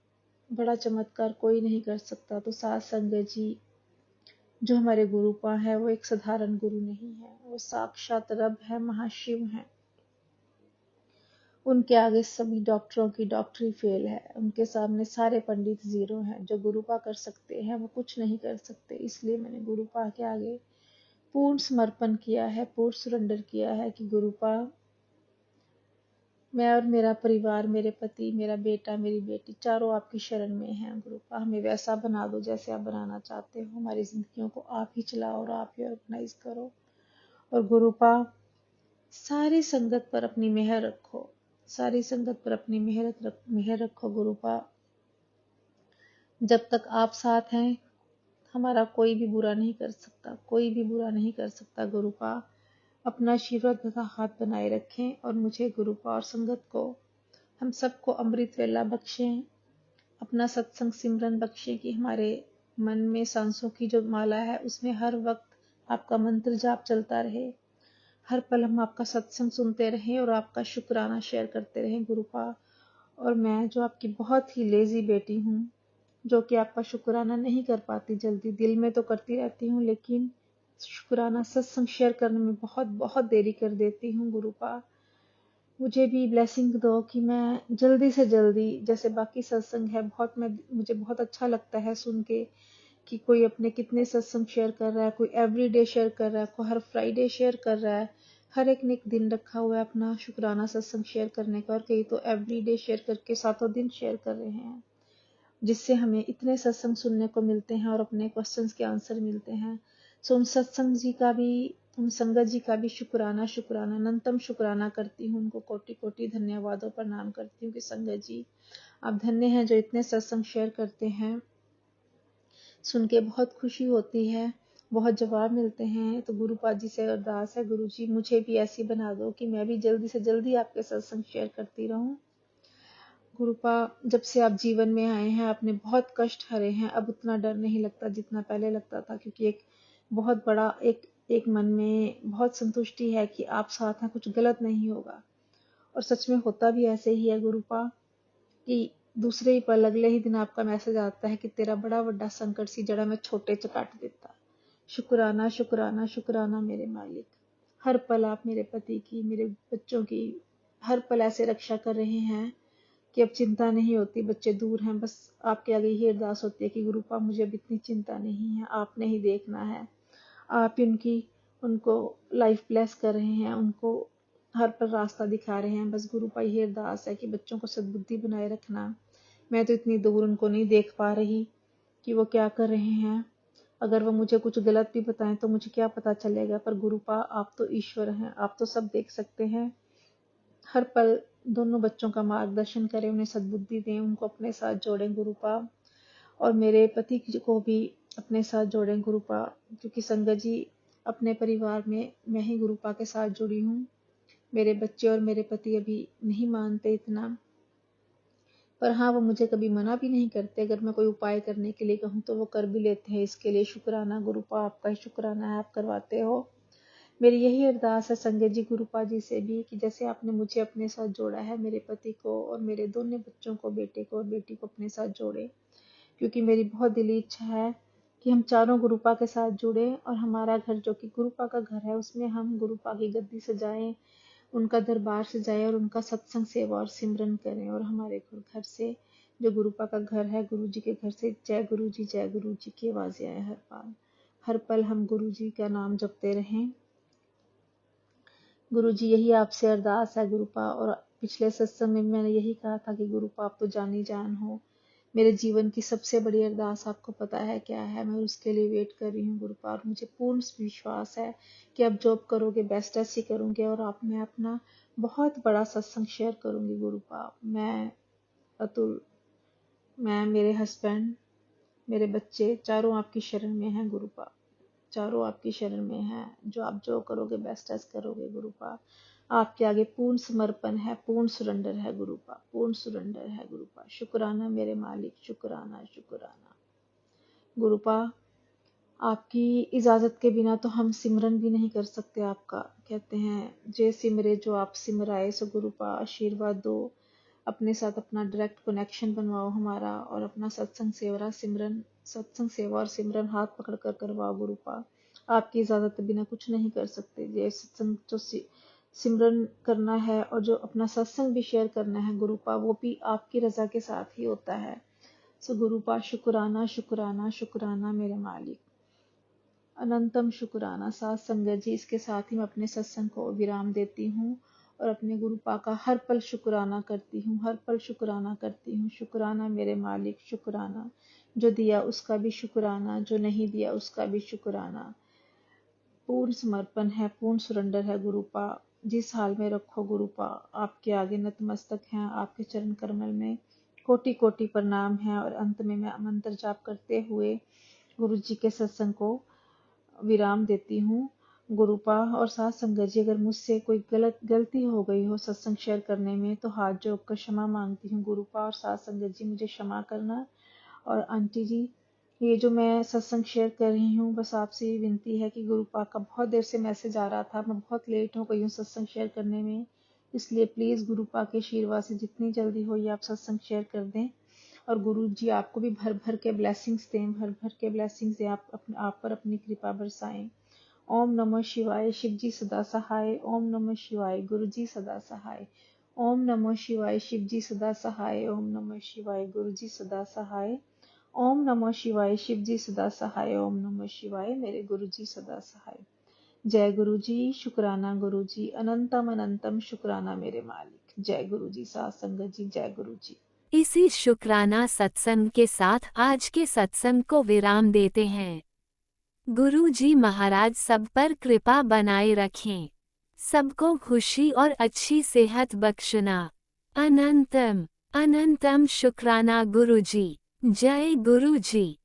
बड़ा चमत्कार कोई नहीं कर सकता। तो सात संगत जी, जो हमारे गुरुपा है, वो एक साधारण गुरु नहीं है, वो साक्षात रब है, महाशिव है। उनके आगे सभी डॉक्टरों की डॉक्टरी फेल है, उनके सामने सारे पंडित जीरो हैं। जो गुरुपा कर सकते हैं वो कुछ नहीं कर सकते। इसलिए मैंने गुरुपा के आगे पूर्ण समर्पण किया है, पूर्ण सरेंडर किया है कि गुरुपा, मैं और मेरा परिवार, मेरे पति, मेरा बेटा, मेरी बेटी, चारों आपकी शरण में हैं। गुरुपा हमें वैसा बना दो जैसे आप बनाना चाहते हो। हमारी जिंदगियों को आप ही चलाओ और आप ही ऑर्गेनाइज करो। और गुरुपा, सारी संगत पर अपनी मेहर रखो, सारी संगत पर अपनी मेहर रखो गुरुपा। जब तक आप साथ हैं, हमारा कोई भी बुरा नहीं कर सकता, कोई भी बुरा नहीं कर सकता गुरुपा। अपना आशीर्वाद तथा हाथ बनाए रखें, और मुझे गुरुपा और संगत को, हम सबको अमृत वेला बख्शें, अपना सत्संग सिमरन बख्शें, कि हमारे मन में सांसों की जो माला है, उसमें हर वक्त आपका मंत्र जाप चलता रहे। हर पल हम आपका सत्संग सुनते रहें और आपका शुक्राना शेयर करते रहें गुरुपा। और मैं, जो आपकी बहुत ही लेजी बेटी हूँ, जो कि आपका शुक्राना नहीं कर पाती जल्दी, दिल में तो करती रहती हूँ, लेकिन शुक्राना सत्संग शेयर करने में बहुत बहुत देरी कर देती हूँ गुरुपा। मुझे भी ब्लेसिंग दो कि मैं जल्दी से जल्दी, जैसे बाकी सत्संग है, मुझे बहुत अच्छा लगता है सुन के कि कोई अपने कितने सत्संग शेयर कर रहा है, कोई एवरीडे शेयर कर रहा है, कोई हर फ्राइडे शेयर कर रहा है, हर एक ने एक दिन रखा हुआ है अपना शुक्राना सत्संग शेयर करने का, और कई तो एवरीडे शेयर करके सातों दिन शेयर कर रहे हैं, जिससे हमें इतने सत्संग सुनने को मिलते हैं और अपने क्वेश्चंस के आंसर मिलते हैं। सो उन सत्संग जी का भी, उन संगत जी का भी शुक्राना शुक्राना अनंतम शुक्राना करती हूँ, उनको कोटि कोटि धन्यवादों प्रणाम करती हूँ कि संगत जी, आप धन्य हैं जो इतने सत्संग शेयर करते हैं। सुन के बहुत खुशी होती है, बहुत जवाब मिलते हैं। तो गुरुपा जी से अरदास है, गुरु जी मुझे भी ऐसी बना दो कि मैं भी जल्दी से जल्दी आपके सत्संग शेयर करती रहूं। गुरुपा, जब से आप जीवन में आए हैं, आपने बहुत कष्ट हरे हैं, अब उतना डर नहीं लगता जितना पहले लगता था, क्योंकि एक बहुत बड़ा एक मन में बहुत संतुष्टि है कि आप साथ हैं, कुछ गलत नहीं होगा। और सच में होता भी ऐसे ही है गुरुपा, कि दूसरे ही पल, अगले ही दिन आपका मैसेज आता है कि तेरा बड़ा बड़ा संकट सी जड़ा मैं छोटे च काट देता। शुक्राना शुक्राना शुक्राना मेरे मालिक। हर पल आप मेरे पति की, मेरे बच्चों की हर पल ऐसे रक्षा कर रहे हैं कि अब चिंता नहीं होती। बच्चे दूर हैं, बस आपके आगे यही अरदास होती है कि गुरुपा मुझे अब इतनी चिंता नहीं है, आपने ही देखना है, आप ही उनको लाइफ ब्लेस कर रहे हैं, उनको हर पर रास्ता दिखा रहे हैं। बस गुरुपा यही अरदास है कि बच्चों को सद्बुद्धि बनाए रखना। मैं तो इतनी दूर उनको नहीं देख पा रही कि वो क्या कर रहे हैं, अगर वो मुझे कुछ गलत भी बताएं तो मुझे क्या पता चलेगा, पर गुरुपा आप तो ईश्वर हैं, आप तो सब देख सकते हैं। हर पल दोनों बच्चों का मार्गदर्शन करें, उन्हें सद्बुद्धि दें, उनको अपने साथ जोड़ें गुरुपा, और मेरे पति को भी अपने साथ जोड़ें गुरुपा, क्योंकि संगत जी अपने परिवार में मैं ही गुरुपा के साथ जुड़ी हूँ। मेरे बच्चे और मेरे पति अभी नहीं मानते इतना, पर हाँ वो मुझे कभी मना भी नहीं करते। अगर मैं कोई उपाय करने के लिए कहूँ तो वो कर भी लेते हैं। इसके लिए शुक्राना गुरुपा, आपका ही शुक्राना है, आप करवाते हो। मेरी यही अरदास है संगत जी गुरुपा जी से भी कि जैसे आपने मुझे अपने साथ जोड़ा है, मेरे पति को और मेरे दोनों बच्चों को, बेटे को और बेटी को अपने साथ जोड़े, क्योंकि मेरी बहुत दिली इच्छा है कि हम चारों गुरुपा के साथ जुड़े और हमारा घर जो कि गुरुपा का घर है उसमें हम गुरुपा की गद्दी सजाएं, उनका दरबार सजाएं और उनका सत्संग सेवा और सिमरन करें। और हमारे घर से जो गुरुपा का घर है, गुरु जी के घर से जय गुरु जी की आवाजें आए हर पल हम गुरु जी का नाम जपते रहें। गुरु जी यही आपसे अरदास है गुरुपा। और पिछले सत्संग में मैंने यही कहा था कि गुरुपा आप तो जानी जान हो। मेरे जीवन की सबसे बड़ी अरदास आपको पता है क्या है, मैं उसके लिए वेट कर रही हूँ गुरुपा। और मुझे पूर्ण विश्वास है कि आप जॉब करोगे, बेस्ट ऐसी करूँगी और मैं अपना बहुत बड़ा सत्संग शेयर करूँगी गुरुपा। मैं, अतुल, मैं, मेरे हस्बैंड, मेरे बच्चे चारों आपकी शरण में हैं गुरुपा, चारों आपकी शरण में हैं। जो करोगे बेस्ट एस करोगे गुरुपा। आपके आगे पूर्ण समर्पण है, पूर्ण सुरेंडर है गुरुपा, पूर्ण सुरेंडर है गुरुपा। शुक्राना मेरे मालिक, शुक्राना शुक्राना गुरुपा। आपकी इजाजत के बिना तो हम सिमरन भी नहीं कर सकते आपका। कहते हैं जे सिमरे जो आप सिमराए, सो गुरुपा आशीर्वाद दो, अपने साथ अपना डायरेक्ट कनेक्शन बनवाओ हमारा, और अपना सत्संग सेवा और सिमरन हाथ पकड़ कर करवाओ गुरुपा। आपकी इजाजत के बिना कुछ नहीं कर सकते। ये सत्संग जो सिमरन करना है और जो अपना सत्संग भी शेयर करना है गुरुपा, वो भी आपकी रजा के साथ ही होता है। सो गुरुपा शुक्राना शुक्राना शुक्राना मेरे मालिक, अनंतम शुक्राना। साथ संगत जी, इसके साथ ही मैं अपने सत्संग को विराम देती हूँ और अपने गुरुपा का हर पल शुक्राना करती हूँ, हर पल शुक्राना करती हूँ। शुक्राना मेरे मालिक, शुक्राना। जो दिया उसका भी शुक्राना, जो नहीं दिया उसका भी शुक्राना। पूर्ण समर्पण है, पूर्ण सुरेंडर है गुरुपा। जिस हाल में रखो गुरुपा, आपके आगे नतमस्तक हैं, आपके चरण कमल में कोटि कोटि प्रणाम है। और अंत में मैं मंत्र जाप करते हुए गुरु जी के सत्संग को विराम देती हूँ गुरुपा। और साथ संगत जी, अगर मुझसे कोई गलती हो गई हो सत्संग शेयर करने में तो हाथ जोड़ कर क्षमा मांगती हूँ गुरुपा। और साथ संगत जी मुझे क्षमा करना। और आंटी जी, ये जो मैं सत्संग शेयर कर रही हूँ, बस आपसे ये विनती है कि गुरुपा का बहुत देर से मैसेज आ रहा था, मैं बहुत लेट हो गई हूँ सत्संग शेयर करने में, इसलिए प्लीज़ गुरुपा के आशीर्वाद से जितनी जल्दी हो ये आप सत्संग शेयर कर दें। और गुरु जी आपको भी भर भर के ब्लेसिंग्स दें, भर भर के ब्लेसिंग्स दें, आप पर अपनी कृपा बरसाएं। ओम नमः शिवाय, शिव जी सदा सहाय। ओम नमः शिवाय, गुरु जी सदा सहाय। ओम नमः शिवाय, शिव जी सदा सहाय। ओम नमः शिवाय, गुरु जी सदा सहाय। ओम नमः शिवाय, शिव जी सदा सहाय। ओम नमः शिवाय, मेरे गुरु जी सदा सहाय। जय गुरु जी, शुक्राना गुरु जी, अनंतम अनंतम शुक्राना मेरे मालिक। जय गुरु जी, साथ संगत जी, जय गुरु जी। इसी शुक्राना सत्संग के साथ आज के सत्संग को विराम देते हैं। गुरु जी महाराज सब पर कृपा बनाए रखें, सबको खुशी और अच्छी सेहत बख्शना। अनंतम अनंतम शुक्राना गुरु जी। जय गुरु जी।